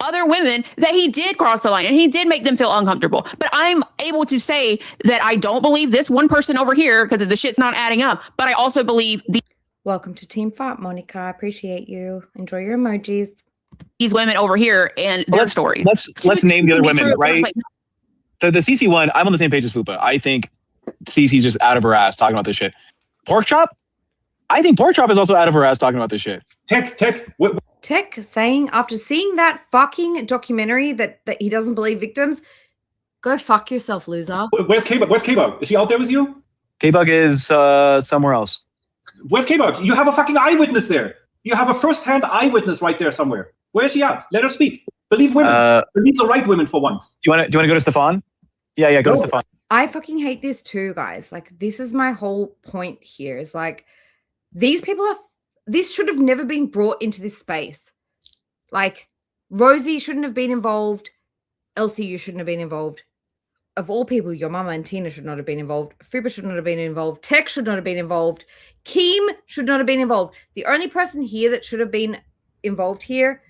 Other women that he did cross the line and he did make them feel uncomfortable. But I'm able to say that I don't believe this one person over here because the shit's not adding up. But I also believe Welcome to Team Fart, Monica. I appreciate you. Enjoy your emojis. These women over here and their story. Let's name the other women, right? The CC one, I'm on the same page as Fupa. I think CC's just out of her ass talking about this shit. Pork Chop? I think Pork Chop is also out of her ass talking about this shit. Tech saying after seeing that fucking documentary that he doesn't believe victims, go fuck yourself, loser. Where's K-Bug? Where's K-Bug? Is she out there with you? K-Bug is somewhere else. Where's K-Bug? You have a fucking eyewitness there. You have a first-hand eyewitness right there somewhere. Where is she at? Let her speak. Believe women. Believe the right women for once. Do you want to go to Stefan? Yeah, go to Stefan. I fucking hate this too, guys. Like, this is my whole point here is like, these people this should have never been brought into this space. Like, Rosie shouldn't have been involved. LCU shouldn't have been involved. Of all people, your mama and Tina should not have been involved. Fuba should not have been involved. Tech should not have been involved. Keem should not have been involved. The only person here that should have been involved here,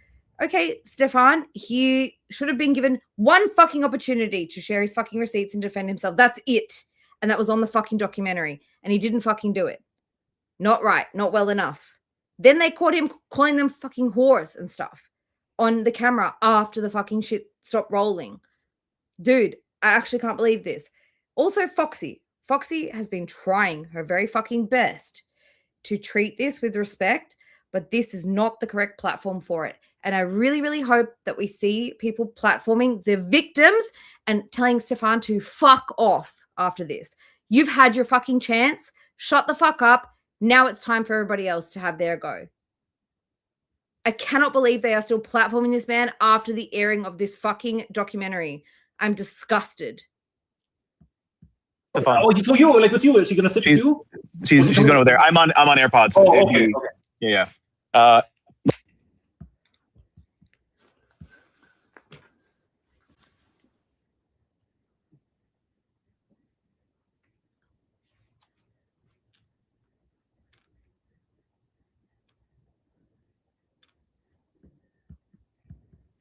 okay, Stefan, he should have been given one fucking opportunity to share his fucking receipts and defend himself. That's it. And that was on the fucking documentary. And he didn't fucking do it. Not right. Not well enough. Then they caught him calling them fucking whores and stuff on the camera after the fucking shit stopped rolling. Dude, I actually can't believe this. Also, Foxy. Foxy has been trying her very fucking best to treat this with respect, but this is not the correct platform for it. And I really, really hope that we see people platforming the victims and telling Stefan to fuck off after this. You've had your fucking chance. Shut the fuck up. Now it's time for everybody else to have their go. I cannot believe they are still platforming this man after the airing of this fucking documentary. I'm disgusted. Oh, so you like with you? Is she gonna sit with you? She's going over there. I'm on AirPods. Oh, okay. Yeah.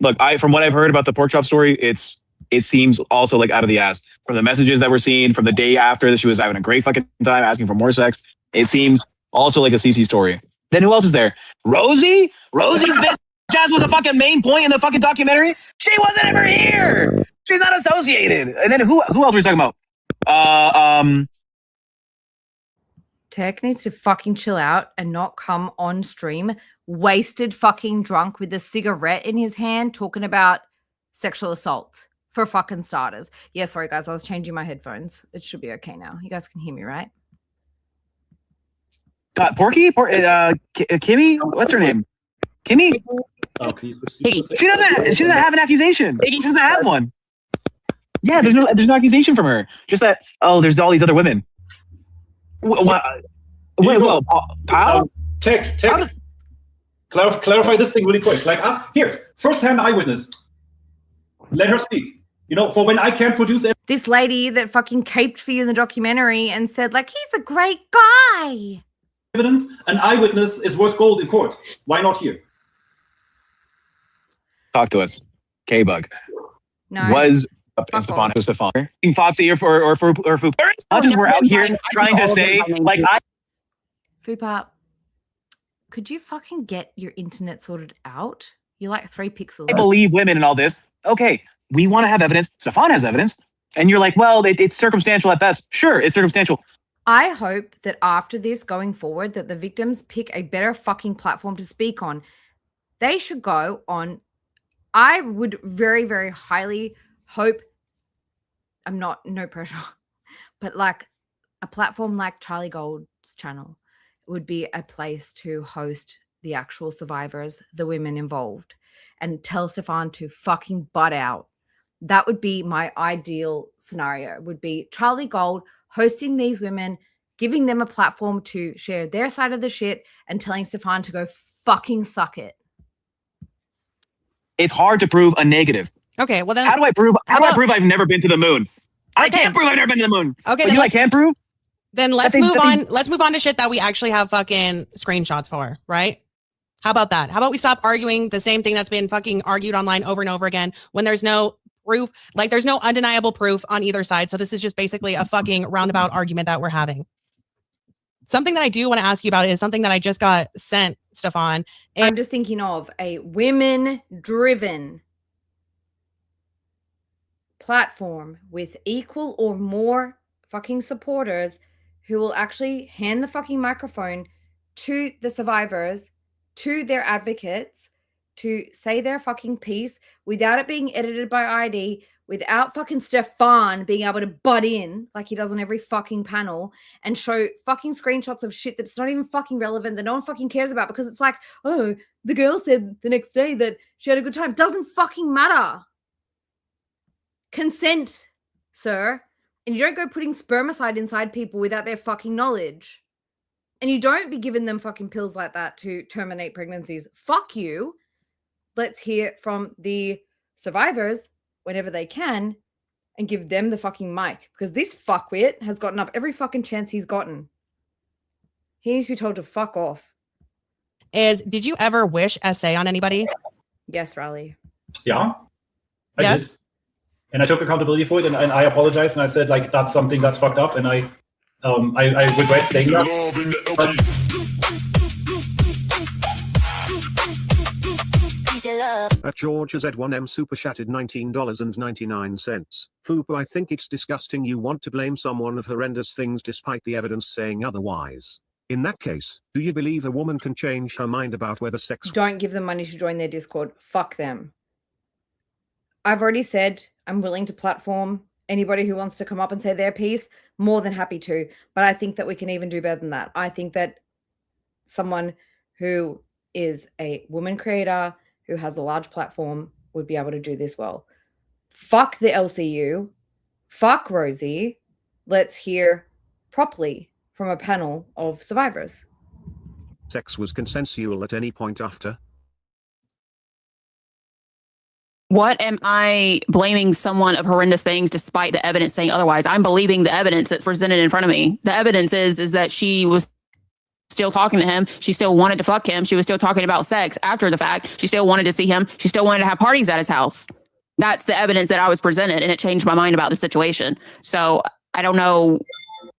Look, from what I've heard about the pork chop story, it seems also like out of the ass. From the messages that we're seeing from the day after that she was having a great fucking time asking for more sex, it seems also like a CC story. Then who else is there? Rosie? Rosie's bitch ass was a fucking main point in the fucking documentary. She wasn't ever here. She's not associated. And then who else were we talking about? Tech needs to fucking chill out and not come on stream wasted fucking drunk with a cigarette in his hand talking about sexual assault. For fucking starters. Yeah, sorry guys, I was changing my headphones. It should be okay now. You guys can hear me, right? Porky? Kimmy? What's her name? Kimmy? She doesn't have an accusation. She doesn't have one. Yeah, there's no accusation from her. Just that, there's all these other women. Wait, Pal? Tech. Clarify this thing really quick. Like, here, first-hand eyewitness. Let her speak. You know, for when I can't produce this lady that fucking caped for you in the documentary and said, like, he's a great guy. Evidence, an eyewitness is worth gold in court. Why not here? Talk to us. K-Bug. No. Was Stefan Foxy or Fu. Judges were out here trying to say, like, Fupa, could you fucking get your internet sorted out? You're like 3 pixels. I believe women and all this. Okay, we want to have evidence. Stefan has evidence. And you're like, well, it's circumstantial at best. Sure, it's circumstantial. I hope that after this going forward, that the victims pick a better fucking platform to speak on. They should go on. I would very, very highly hope, no pressure, but like a platform like Charlie Gold's channel would be a place to host the actual survivors, the women involved, and tell Stefan to fucking butt out. That would be my ideal scenario, would be Charlie Gold hosting these women, giving them a platform to share their side of the shit and telling Stefan to go fucking suck it. It's hard to prove a negative. Okay, well then, how do I prove I've never been to the moon? I can't prove I've never been to the moon. Okay, then I can't prove. Then let's move on. Let's move on to shit that we actually have fucking screenshots for, right? How about that? How about we stop arguing the same thing that's been fucking argued online over and over again when there's no proof, like there's no undeniable proof on either side. So this is just basically a fucking roundabout argument that we're having. Something that I do want to ask you about is something that I just got sent, Stefan. And I'm just thinking of a women-driven platform with equal or more fucking supporters who will actually hand the fucking microphone to the survivors, to their advocates, to say their fucking piece without it being edited by ID, without fucking Stefan being able to butt in like he does on every fucking panel and show fucking screenshots of shit that's not even fucking relevant, that no one fucking cares about, because it's like, oh, the girl said the next day that she had a good time. Doesn't fucking matter. Consent, sir. And you don't go putting spermicide inside people without their fucking knowledge. And you don't be giving them fucking pills like that to terminate pregnancies. Fuck you. Let's hear from the survivors whenever they can and give them the fucking mic, because this fuckwit has gotten up every fucking chance he's gotten. He needs to be told to fuck off. Did you ever wish SA on anybody? Yes, Riley. Yeah. Yes. I did. And I took accountability for it, and I apologized, and I said, like, that's something that's fucked up, and I regret saying that. At Georgia Z1M super chatted $19.99. Fupa, I think it's disgusting you want to blame someone of horrendous things despite the evidence saying otherwise. In that case, do you believe a woman can change her mind about whether sex... Don't give them money to join their Discord. Fuck them. I've already said I'm willing to platform anybody who wants to come up and say their piece. More than happy to. But I think that we can even do better than that. I think that someone who is a woman creator, who has a large platform, would be able to do this well. Fuck the LCU. Fuck Rosie. Let's hear properly from a panel of survivors. Sex was consensual at any point after? What am I blaming someone of horrendous things despite the evidence saying otherwise? I'm believing the evidence that's presented in front of me. The evidence is that she was still talking to him. She still wanted to fuck him. She was still talking about sex after the fact. She still wanted to see him. She still wanted to have parties at his house. That's the evidence that I was presented, and it changed my mind about the situation. So I don't know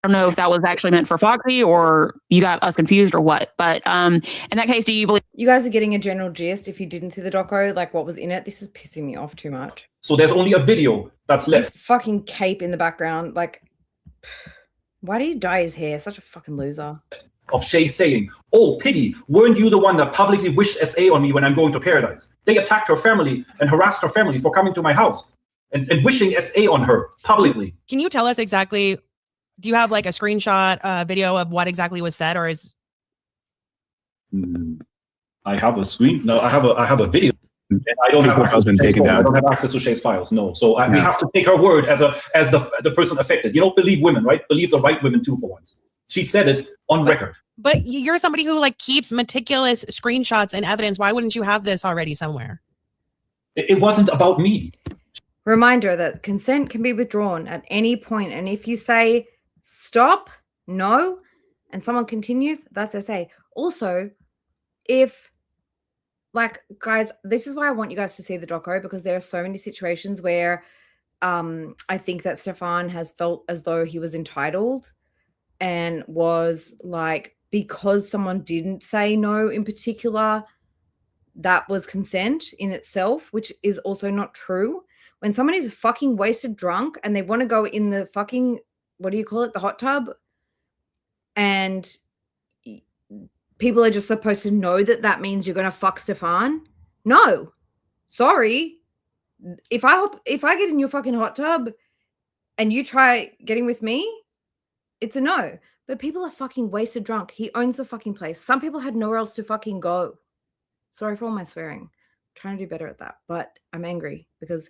if that was actually meant for Foxy or you got us confused or what. But in that case, do you believe... You guys are getting a general gist if you didn't see the doco, like what was in it. This is pissing me off too much. So there's only a video that's left. This fucking cape in the background. Like, why did he dye his hair? Such a fucking loser. Of Shay saying, oh, Piggy, weren't you the one that publicly wished SA on me when I'm going to paradise? They attacked her family and harassed her family for coming to my house. and wishing SA on her publicly. Can you tell us exactly? Do you have like a screenshot video of what exactly was said, or is? I have a screen. No, I have a video. And I don't have access to taken down. I don't have access to Shay's files. No, so we have to take her word as the person affected. You don't believe women, right? Believe the right women too, for once. She said it on record. But you're somebody who like keeps meticulous screenshots and evidence. Why wouldn't you have this already somewhere? It wasn't about me. Reminder that consent can be withdrawn at any point, and if you say stop, no, and someone continues, that's SA. Also, if like, guys, this is why I want you guys to see the doco, because there are so many situations where I think that Stefan has felt as though he was entitled and was like, because someone didn't say no in particular, that was consent in itself, which is also not true. When someone is fucking wasted drunk and they want to go in the fucking, what do you call it, the hot tub, and people are just supposed to know that that means you're going to fuck Stefan? No. Sorry. If I get in your fucking hot tub and you try getting with me, it's a no. But people are fucking wasted drunk. He owns the fucking place. Some people had nowhere else to fucking go. Sorry for all my swearing. I'm trying to do better at that. But I'm angry because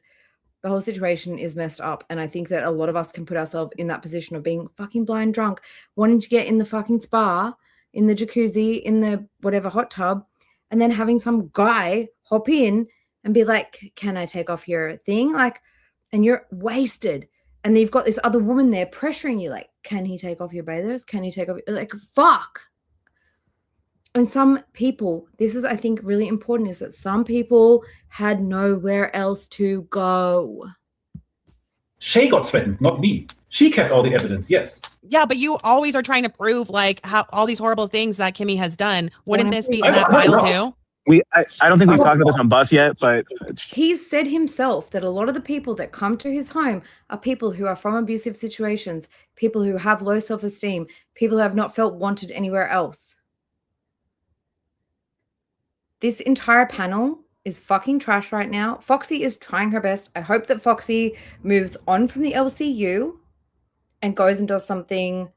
the whole situation is messed up. And I think that a lot of us can put ourselves in that position of being fucking blind drunk, wanting to get in the fucking spa, in the jacuzzi, in the whatever hot tub, and then having some guy hop in and be like, can I take off your thing? Like, and you're wasted. And you've got this other woman there pressuring you, like, can he take off your bathers? Can he take off, like, fuck. And some people, this is, I think, really important, is that some people had nowhere else to go. Shay got threatened, not me. She kept all the evidence, yes. Yeah, but you always are trying to prove like how all these horrible things that Kimmy has done. Wouldn't this be in that pile too? I don't think we've talked about this on Bus yet, but he's said himself that a lot of the people that come to his home are people who are from abusive situations, people who have low self-esteem, people who have not felt wanted anywhere else. This entire panel is fucking trash right now. Foxy is trying her best. I hope that Foxy moves on from the LCU and goes and does something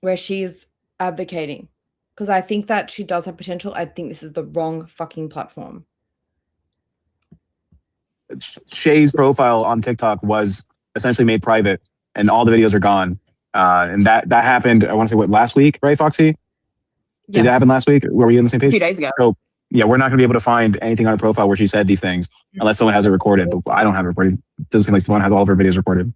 where she's advocating, because I think that she does have potential. I think this is the wrong fucking platform. Shay's profile on TikTok was essentially made private and all the videos are gone. And that happened, I want to say, what, last week, right, Foxy? Did that happen last week? Were we on the same page? 2 days ago. So, yeah, we're not going to be able to find anything on the profile where she said these things unless someone has it recorded. But I don't have it recorded. It doesn't seem like someone has all of her videos recorded.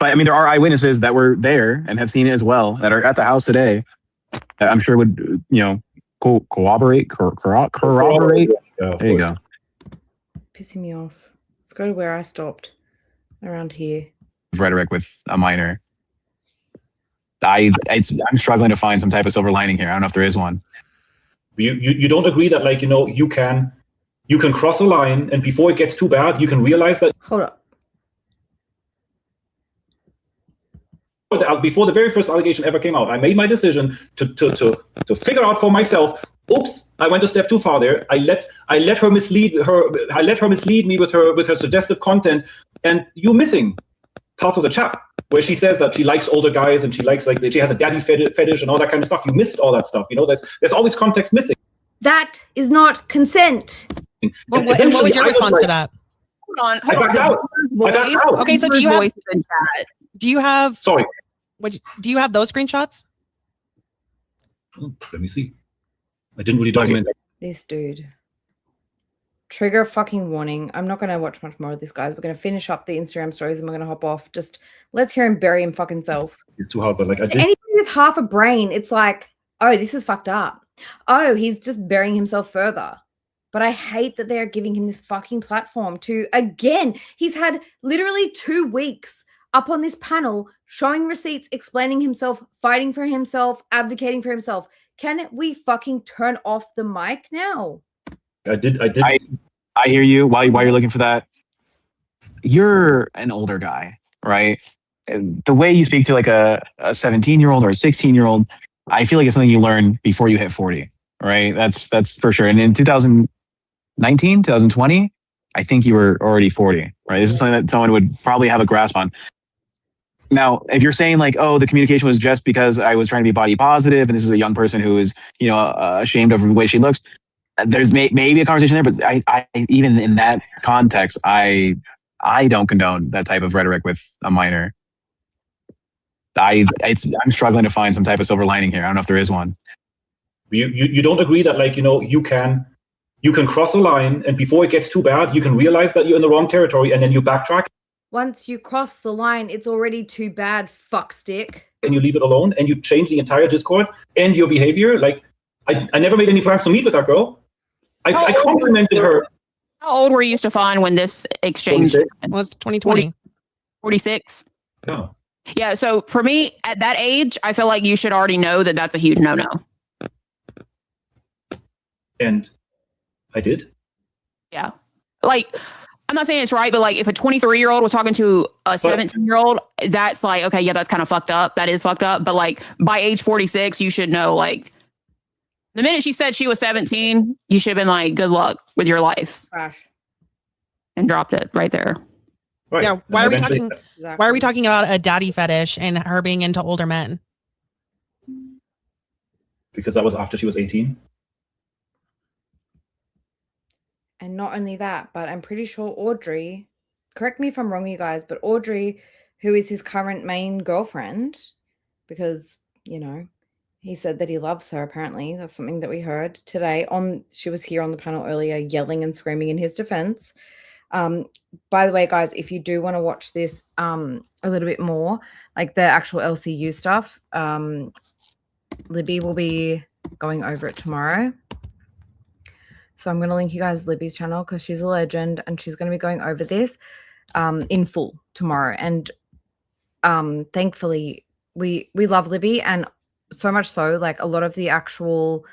But I mean, there are eyewitnesses that were there and have seen it as well that are at the house today that I'm sure would, corroborate. There you go. Pissing me off. Let's go to where I stopped around here. Rhetoric with a minor. I'm struggling to find some type of silver lining here. I don't know if there is one. You don't agree that, like, you can cross a line and before it gets too bad, you can realize that. Hold up. Before the very first allegation ever came out, I made my decision to figure out for myself. Oops, I went a step too far there. I let her mislead me with her suggestive content, and you missing parts of the chat where she says that she likes older guys and she likes, like, she has a daddy fetish and all that kind of stuff. You missed all that stuff. There's always context missing. That is not consent. Well, what was your response to that? Hold on. I backed out. Okay, so do you have sorry. Do you have those screenshots? Let me see. I didn't really document that. This dude. Trigger fucking warning. I'm not going to watch much more of this, guys. We're going to finish up the Instagram stories and we're going to hop off. Just let's hear him bury him fucking self. It's too hard, but like, anybody with half a brain, it's like, oh, this is fucked up. Oh, he's just burying himself further. But I hate that they're giving him this fucking platform to, again, he's had literally 2 weeks up on this panel, showing receipts, explaining himself, fighting for himself, advocating for himself. Can we fucking turn off the mic now? I did. I hear you. While you're looking for that, you're an older guy, right? And the way you speak to like a 17-year-old or a 16-year-old, I feel like it's something you learn before you hit 40, right? That's for sure. And in 2020, I think you were already 40, right? This is something that someone would probably have a grasp on. Now, if you're saying like, oh, the communication was just because I was trying to be body positive, and this is a young person who is, ashamed of the way she looks, there's maybe a conversation there, but I even in that context, I don't condone that type of rhetoric with a minor. I'm struggling to find some type of silver lining here. I don't know if there is one. You don't agree that, like, you can cross a line, and before it gets too bad, you can realize that you're in the wrong territory, and then you backtrack. Once you cross the line, it's already too bad, fuckstick. And you leave it alone, and you change the entire Discord and your behavior. Like, I never made any plans to meet with that girl. I complimented her. How old were you, Stefan, when this exchange was? 2020. 46. Yeah. Yeah. So for me, at that age, I feel like you should already know that that's a huge no-no. And I did. Yeah. Like, I'm not saying it's right, but like if a 23-year-old was talking to a 17-year-old, that's like, okay, yeah, that's kind of fucked up. That is fucked up. But like by age 46, you should know, like, the minute she said she was 17, you should have been like, good luck with your life. Crash. And dropped it right there. Right. Yeah. Why are we talking about a daddy fetish and her being into older men? Because that was after she was 18. And not only that, but I'm pretty sure Audrey, correct me if I'm wrong, you guys, but Audrey, who is his current main girlfriend, because, he said that he loves her, apparently. That's something that we heard today. She was here on the panel earlier yelling and screaming in his defense. By the way, guys, if you do want to watch this a little bit more, like the actual LCU stuff, Libby will be going over it tomorrow. So I'm going to link you guys Libby's channel because she's a legend, and she's going to be going over this in full tomorrow. And thankfully, we love Libby, and so much so, like, a lot of the actual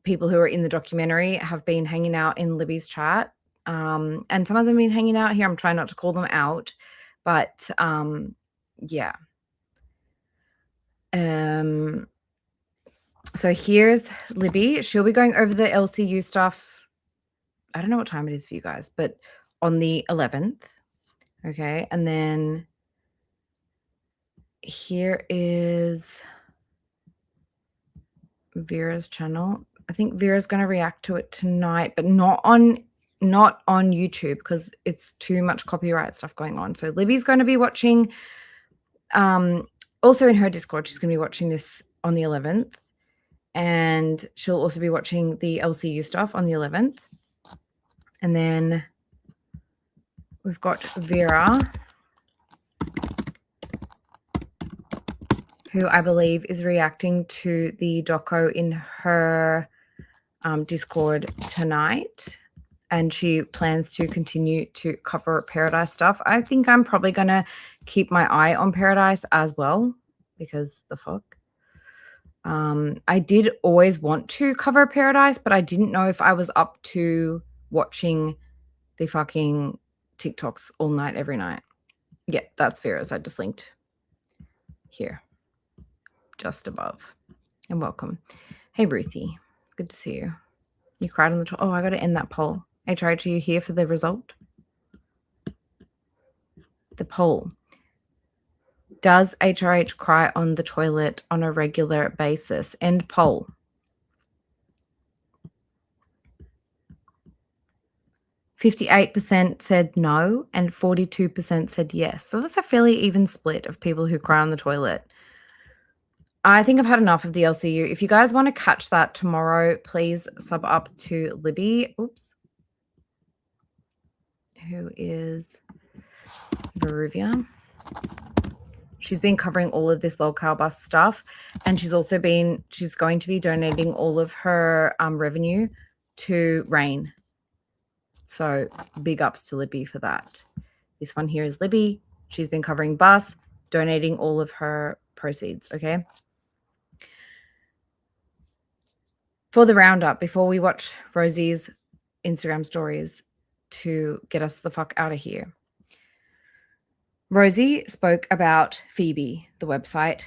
people who are in the documentary have been hanging out in Libby's chat. And some of them have been hanging out here. I'm trying not to call them out, but yeah. So here's Libby. She'll be going over the LCU stuff. I don't know what time it is for you guys, but on the 11th. Okay. And then here is Vera's channel. I think Vera's going to react to it tonight, but not on YouTube because it's too much copyright stuff going on. So Libby's going to be watching, also in her Discord, she's going to be watching this on the 11th, and she'll also be watching the LCU stuff on the 11th. And then we've got Vera, who I believe is reacting to the doco in her Discord tonight. And she plans to continue to cover Paradise stuff. I think I'm probably going to keep my eye on Paradise as well, because the fuck. I did always want to cover Paradise, but I didn't know if I was up to watching the fucking TikToks all night, every night. Yeah, that's Vera's. I just linked here, just above. And welcome. Hey, Ruthie. Good to see you. You cried on the top. Oh, I got to end that poll. HRH, are you here for the result? The poll. Does HRH cry on the toilet on a regular basis? End poll. %58 said no and 42% said yes. So that's a fairly even split of people who cry on the toilet. I think I've had enough of the LCU. If you guys want to catch that tomorrow, please sub up to Libby. Oops. Who is Veruvia. She's been covering all of this locale bus stuff, and she's going to be donating all of her revenue to RAINE. So big ups to Libby for that. This one here is Libby. She's been covering bus, donating all of her proceeds, okay? For the roundup, before we watch Rosie's Instagram stories to get us the fuck out of here. Rosie spoke about Phoebe, the website,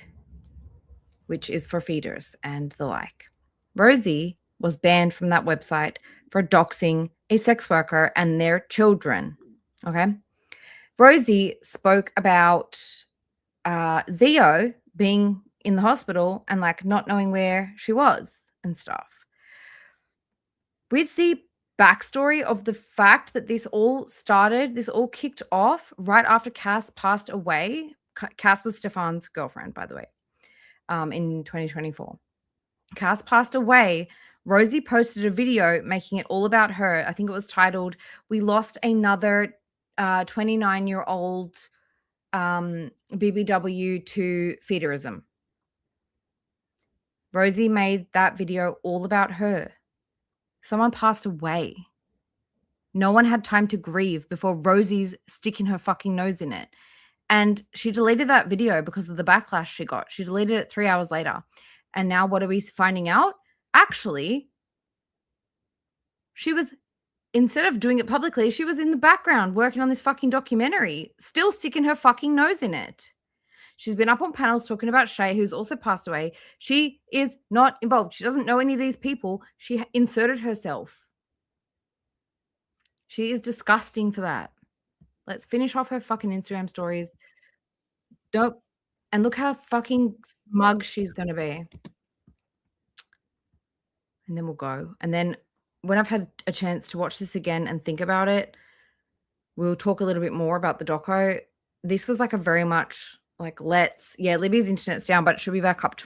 which is for feeders and the like. Rosie was banned from that website for doxing a sex worker and their children. Okay. Rosie spoke about Zio being in the hospital and like not knowing where she was and stuff. With the backstory of the fact that this all kicked off right after Cass passed away. Cass was Stefan's girlfriend, by the way, in 2024. Cass passed away. Rosie posted a video making it all about her. I think it was titled, "We lost another 29-year-old BBW to feederism." Rosie made that video all about her. Someone passed away. No one had time to grieve before Rosie's sticking her fucking nose in it. And she deleted that video because of the backlash she got. She deleted it 3 hours later. And now what are we finding out? Actually, she was, instead of doing it publicly, she was in the background working on this fucking documentary, still sticking her fucking nose in it. She's been up on panels talking about Shay, who's also passed away. She is not involved. She doesn't know any of these people. She inserted herself. She is disgusting for that. Let's finish off her fucking Instagram stories. Don't. And look how fucking smug she's going to be. And then we'll go. And then when I've had a chance to watch this again and think about it, we'll talk a little bit more about the doco. This was like a very much like, Libby's internet's down, but she'll be back up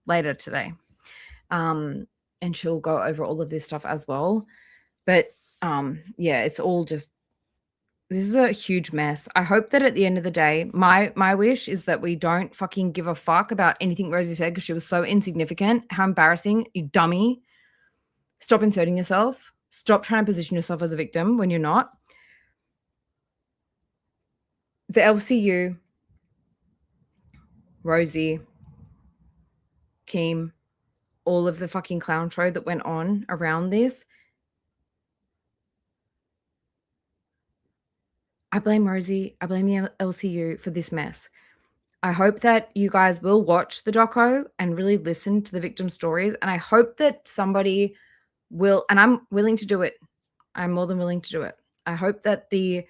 later today. And she'll go over all of this stuff as well. But it's all just, this is a huge mess. I hope that at the end of the day, my wish is that we don't fucking give a fuck about anything Rosie said because she was so insignificant. How embarrassing, you dummy. Stop inserting yourself. Stop trying to position yourself as a victim when you're not. The LCU, Rosie, Keem, all of the fucking clown show that went on around this. I blame Rosie. I blame the LCU for this mess. I hope that you guys will watch the doco and really listen to the victim stories. And I hope that somebody will, and I'm willing to do it. I'm more than willing to do it. I hope that the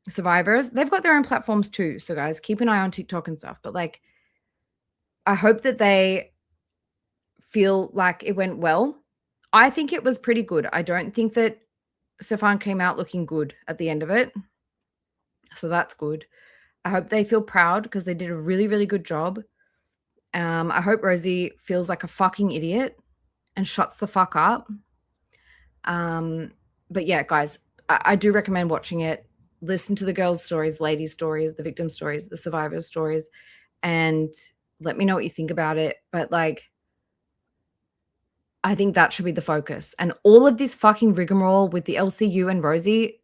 survivors, they've got their own platforms too. So guys, keep an eye on TikTok and stuff. But like, I hope that they feel like it went well. I think it was pretty good. I don't think that Stefan came out looking good at the end of it. So that's good. I hope they feel proud because they did a really, really good job. I hope Rosie feels like a fucking idiot and shuts the fuck up. But yeah, guys, I do recommend watching it. Listen to the girls' stories, ladies' stories, the victim stories, the survivors' stories, and let me know what you think about it. But like, I think that should be the focus. And all of this fucking rigmarole with the LCU and Rosie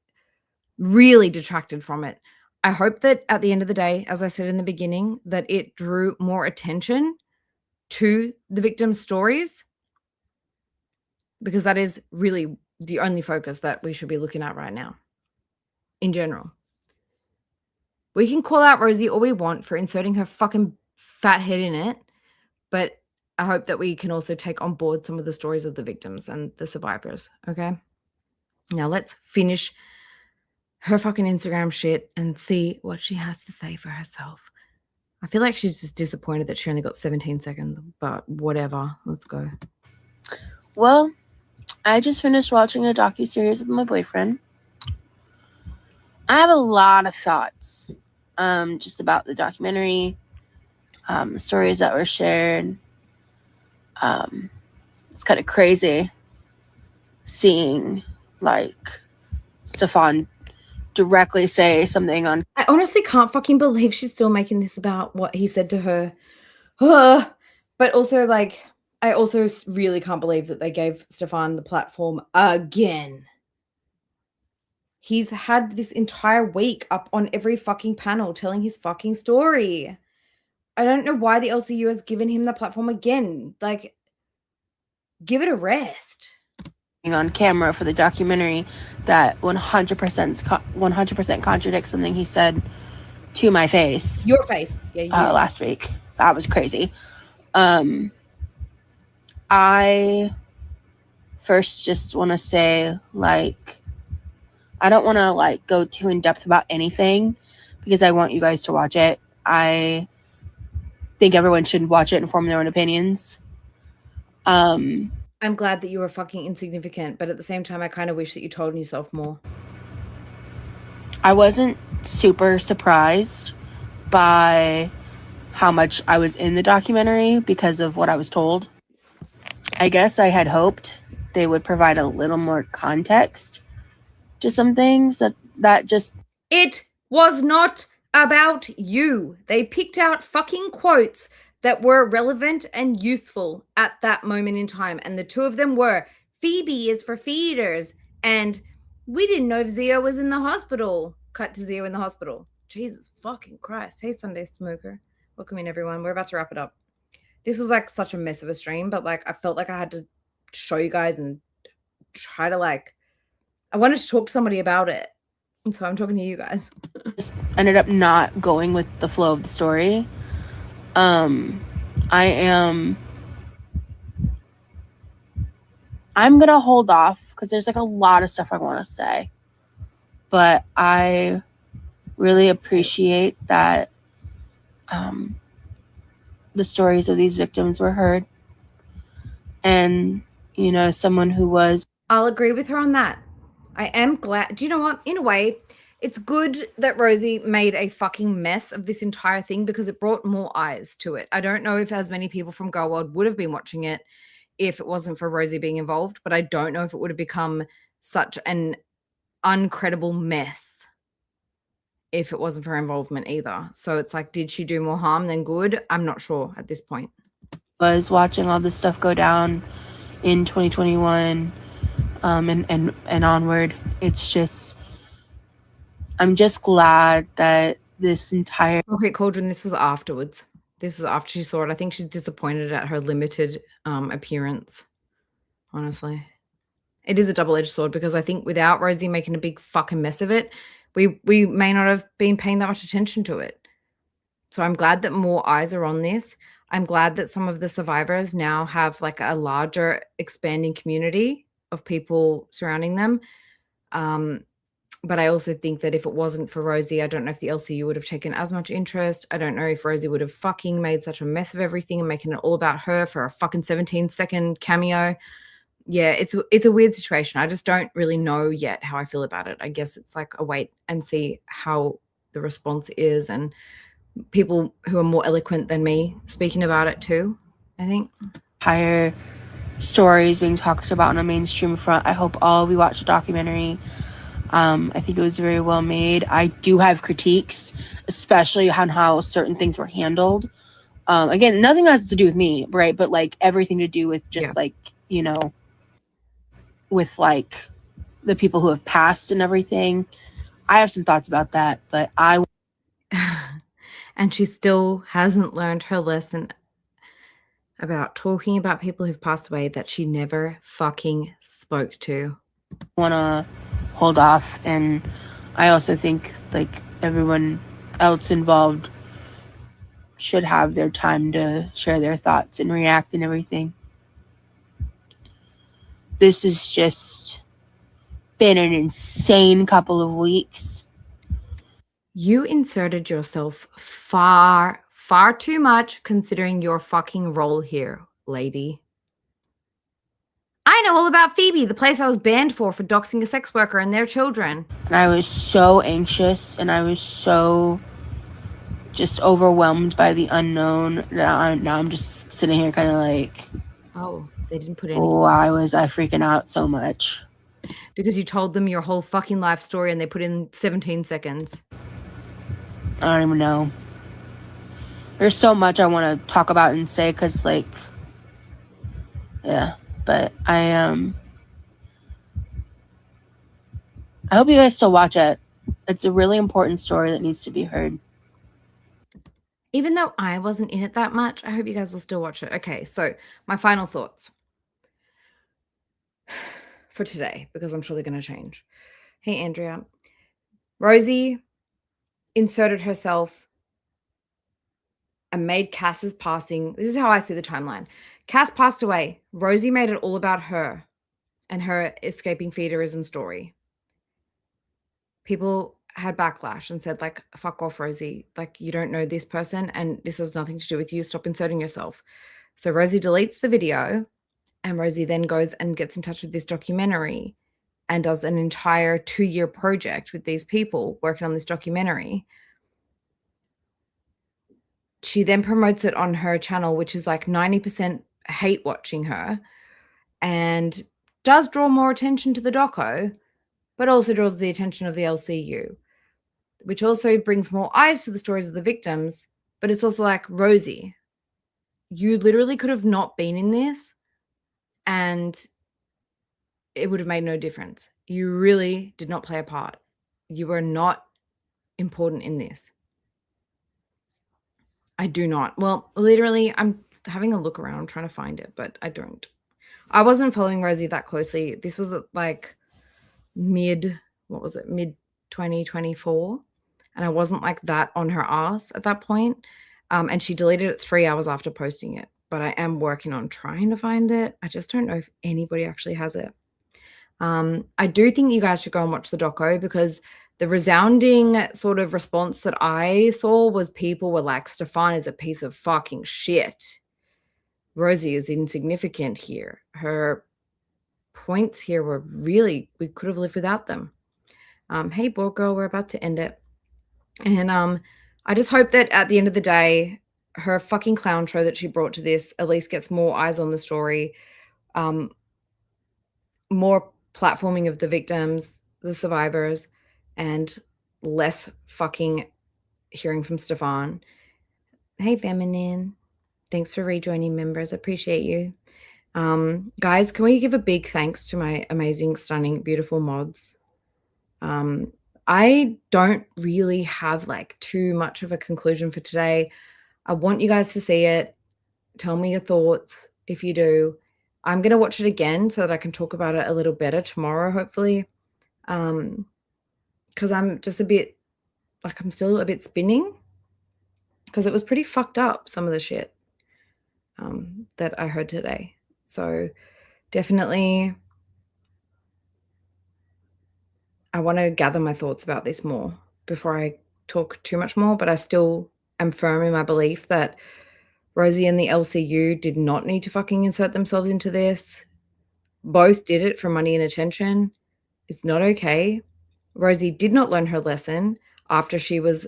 really detracted from it. I hope that at the end of the day, as I said in the beginning, that it drew more attention to the victims' stories, because that is really the only focus that we should be looking at right now in general. We can call out Rosie all we want for inserting her fucking fat head in it, but I hope that we can also take on board some of the stories of the victims and the survivors, okay? Now let's finish her fucking Instagram shit and see what she has to say for herself. I feel like she's just disappointed that she only got 17 seconds, but whatever. Let's go. Well, I just finished watching a docuseries with my boyfriend. I have a lot of thoughts just about the documentary, stories that were shared. It's kind of crazy seeing like Stefan directly say something on. I honestly can't fucking believe she's still making this about what he said to her. But also, like, I also really can't believe that they gave Stefan the platform again. He's had this entire week up on every fucking panel telling his fucking story. I don't know why the LCU has given him the platform again. Like, give it a rest. On camera for the documentary that 100% contradicts something he said to my face. Your face. Yeah, last week. That was crazy. I first just want to say, like, I don't want to like go too in depth about anything because I want you guys to watch it. I think everyone should watch it and form their own opinions. I'm glad that you were fucking insignificant, but at the same time, I kind of wish that you told yourself more. I wasn't super surprised by how much I was in the documentary because of what I was told. I guess I had hoped they would provide a little more context to some things that just... It was not about you. They picked out fucking quotes that were relevant and useful at that moment in time. And the two of them were, Phoebe is for feeders, and we didn't know if Zio was in the hospital. Cut to Zio in the hospital. Jesus fucking Christ. Hey, Sunday Smoker. Welcome in, everyone. We're about to wrap it up. This was like such a mess of a stream, but like I felt like I had to show you guys and try to like, I wanted to talk to somebody about it. And so I'm talking to you guys. Just ended up not going with the flow of the story. I'm gonna hold off because there's like a lot of stuff I want to say, but I really appreciate that the stories of these victims were heard, and you know, someone who was... I'll agree with her on that. I am glad. Do you know what? In a way, it's good that Rosie made a fucking mess of this entire thing because it brought more eyes to it. I don't know if as many people from Girl World would have been watching it if it wasn't for Rosie being involved, but I don't know if it would have become such an uncredible mess if it wasn't for her involvement either. So it's like, did she do more harm than good? I'm not sure at this point. Was watching all this stuff go down in 2021 and onward. It's just, I'm just glad that this entire... Okay, Cauldron, this was afterwards. This was after she saw it. I think she's disappointed at her limited appearance, honestly. It is a double-edged sword because I think without Rosie making a big fucking mess of it, we may not have been paying that much attention to it. So I'm glad that more eyes are on this. I'm glad that some of the survivors now have like a larger expanding community of people surrounding them. But I also think that if it wasn't for Rosie, I don't know if the LCU would have taken as much interest. I don't know if Rosie would have fucking made such a mess of everything and making it all about her for a fucking 17-second cameo. Yeah, it's a weird situation. I just don't really know yet how I feel about it. I guess it's like a wait and see how the response is, and people who are more eloquent than me speaking about it too, I think. Higher stories being talked about on a mainstream front. I hope all of you watch the documentary. I think it was very well made. I do have critiques, especially on how certain things were handled. Again, nothing has to do with me, right? But like everything to do with just like, you know, with like the people who have passed and everything. I have some thoughts about that, but I... And she still hasn't learned her lesson about talking about people who've passed away that she never fucking spoke to. Want to hold off, and I also think like everyone else involved should have their time to share their thoughts and react and everything. This has just been an insane couple of weeks. You inserted yourself far, far too much considering your fucking role here, lady. I know all about Phoebe, the place I was banned for doxing a sex worker and their children. And I was so anxious, and I was so just overwhelmed by the unknown. Now I'm just sitting here kind of like... Oh, they didn't put any... Why was I freaking out so much? Because you told them your whole fucking life story and they put in 17 seconds. I don't even know. There's so much I want to talk about and say because, like, yeah. But I hope you guys still watch it. It's a really important story that needs to be heard. Even though I wasn't in it that much, I hope you guys will still watch it. Okay, so my final thoughts for today, because I'm sure they're going to change. Hey, Andrea. Rosie inserted herself and made Cass's passing. This is how I see the timeline. Cass passed away. Rosie made it all about her. and her escaping feederism story. People had backlash and said, like, fuck off, Rosie. Like, you don't know this person and this has nothing to do with you. Stop inserting yourself. So Rosie deletes the video, and Rosie then goes and gets in touch with this documentary and does an entire 2-year project with these people working on this documentary. She then promotes it on her channel, which is like 90% hate watching her, and does draw more attention to the doco, but also draws the attention of the LCU, which also brings more eyes to the stories of the victims. But it's also like, Rosie, you literally could have not been in this and it would have made no difference. You really did not play a part. You were not important in this. I do not. Well, literally, I'm having a look around trying to find it, but I don't. I wasn't following Rosie that closely. This was like mid 2024, and I wasn't like that on her ass at that point. And she deleted it 3 hours after posting it, but I am working on trying to find it. I just don't know if anybody actually has it. I do think you guys should go and watch the doco, because the resounding sort of response that I saw was people were like, Stefan is a piece of fucking shit. Rosie is insignificant here. Her points here were really, we could have lived without them. Hey, boy, girl, we're about to end it. And I just hope that at the end of the day, her fucking clown show that she brought to this at least gets more eyes on the story, more platforming of the victims, the survivors, and less fucking hearing from Stefan. Hey, Feminine. Thanks for rejoining, members. Appreciate you. Guys, can we give a big thanks to my amazing, stunning, beautiful mods? I don't really have like too much of a conclusion for today. I want you guys to see it. Tell me your thoughts if you do. I'm going to watch it again so that I can talk about it a little better tomorrow, hopefully. Because I'm just a bit, like, I'm still a bit spinning, because it was pretty fucked up, some of the shit that I heard today. So definitely I want to gather my thoughts about this more before I talk too much more, but I still am firm in my belief that Rosie and the LCU did not need to fucking insert themselves into this. Both did it for money and attention. It's not okay. Rosie did not learn her lesson after she was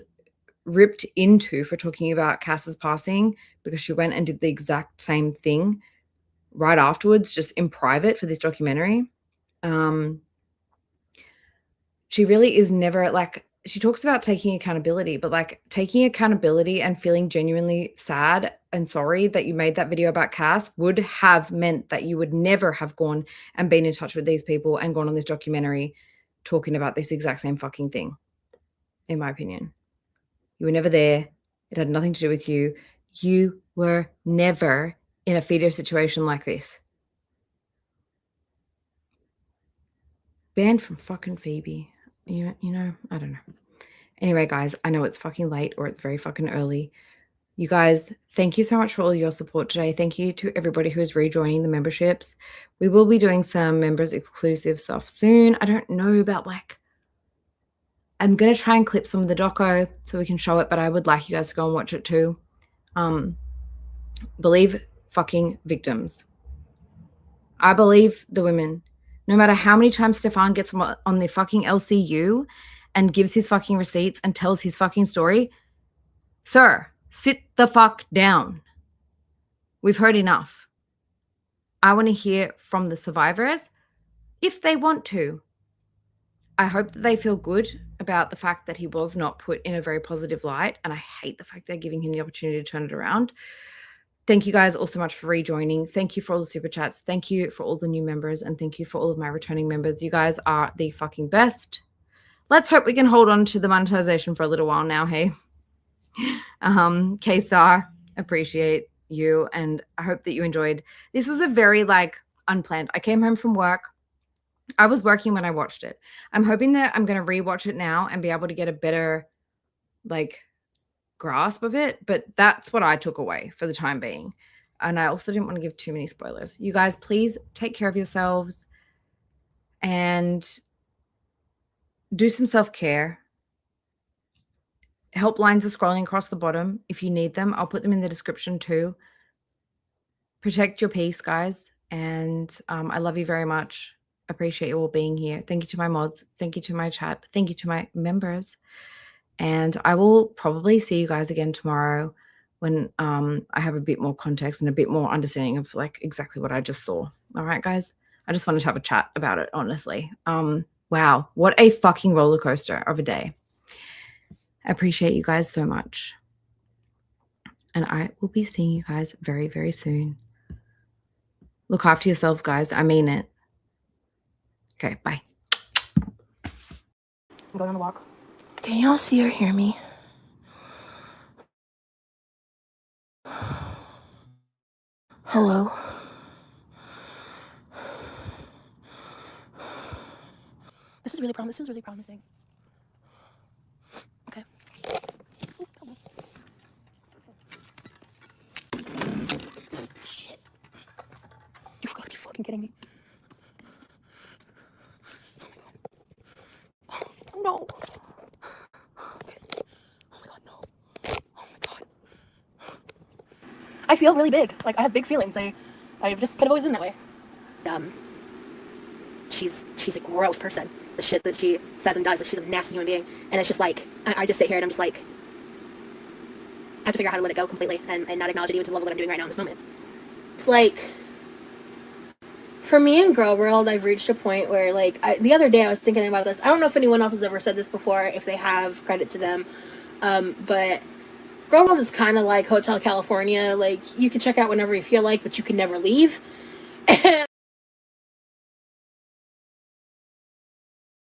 ripped into for talking about Cass's passing, because she went and did the exact same thing right afterwards, just in private for this documentary. She really is never like, she talks about taking accountability, but like taking accountability and feeling genuinely sad and sorry that you made that video about Cass would have meant that you would never have gone and been in touch with these people and gone on this documentary talking about this exact same fucking thing, in my opinion. You were never there. It had nothing to do with you. You were never in a feeder situation like this. Banned from fucking Phoebe. You know, I don't know. Anyway, guys, I know it's fucking late, or it's very fucking early. You guys, thank you so much for all your support today. Thank you to everybody who is rejoining the memberships. We will be doing some members exclusive stuff soon. I don't know about like, I'm going to try and clip some of the doco so we can show it, but I would like you guys to go and watch it too. Believe fucking victims. I believe the women. No matter how many times Stefan gets on the fucking LCU and gives his fucking receipts and tells his fucking story, sir, sit the fuck down. We've heard enough. I want to hear from the survivors if they want to. I hope that they feel good about the fact that he was not put in a very positive light, and I hate the fact they're giving him the opportunity to turn it around. Thank you guys all so much for rejoining. Thank you for all the super chats. Thank you for all the new members, and thank you for all of my returning members. You guys are the fucking best. Let's hope we can hold on to the monetization for a little while now, hey? K-Star, appreciate you, and I hope that you enjoyed. This was a very, like, unplanned. I came home from work. I was working when I watched it. I'm hoping that I'm going to rewatch it now and be able to get a better, like, grasp of it, but that's what I took away for the time being. And I also didn't want to give too many spoilers. You guys, please take care of yourselves. and do some self-care. Helplines are scrolling across the bottom. If you need them, I'll put them in the description too. Protect your peace, guys. And I love you very much. Appreciate you all being here. Thank you to my mods. Thank you to my chat. Thank you to my members. And I will probably see you guys again tomorrow when I have a bit more context and a bit more understanding of like exactly what I just saw. All right, guys. I just wanted to have a chat about it, honestly. Wow, what a fucking roller coaster of a day. I appreciate you guys so much. And I will be seeing you guys very, very soon. Look after yourselves, guys. I mean it. Okay, bye. I'm going on the walk. Can y'all see or hear me? Hello? This is really promising. Okay. Shit. You've got to be fucking kidding me. Oh no. Okay. Oh my god, no. Oh my god. I feel really big. Like, I have big feelings. I've just kind of always been that way. She's a gross person. The shit that she says and does, that she's a nasty human being. And it's just like, I just sit here and I'm just like, I have to figure out how to let it go completely and not acknowledge it even to the level that I'm doing right now in this moment. It's like, for me in Girl World, I've reached a point where, like, the other day I was thinking about this. I don't know if anyone else has ever said this before. If they have, credit to them. But Girl World is kind of like Hotel California. Like, you can check out whenever you feel like, but you can never leave.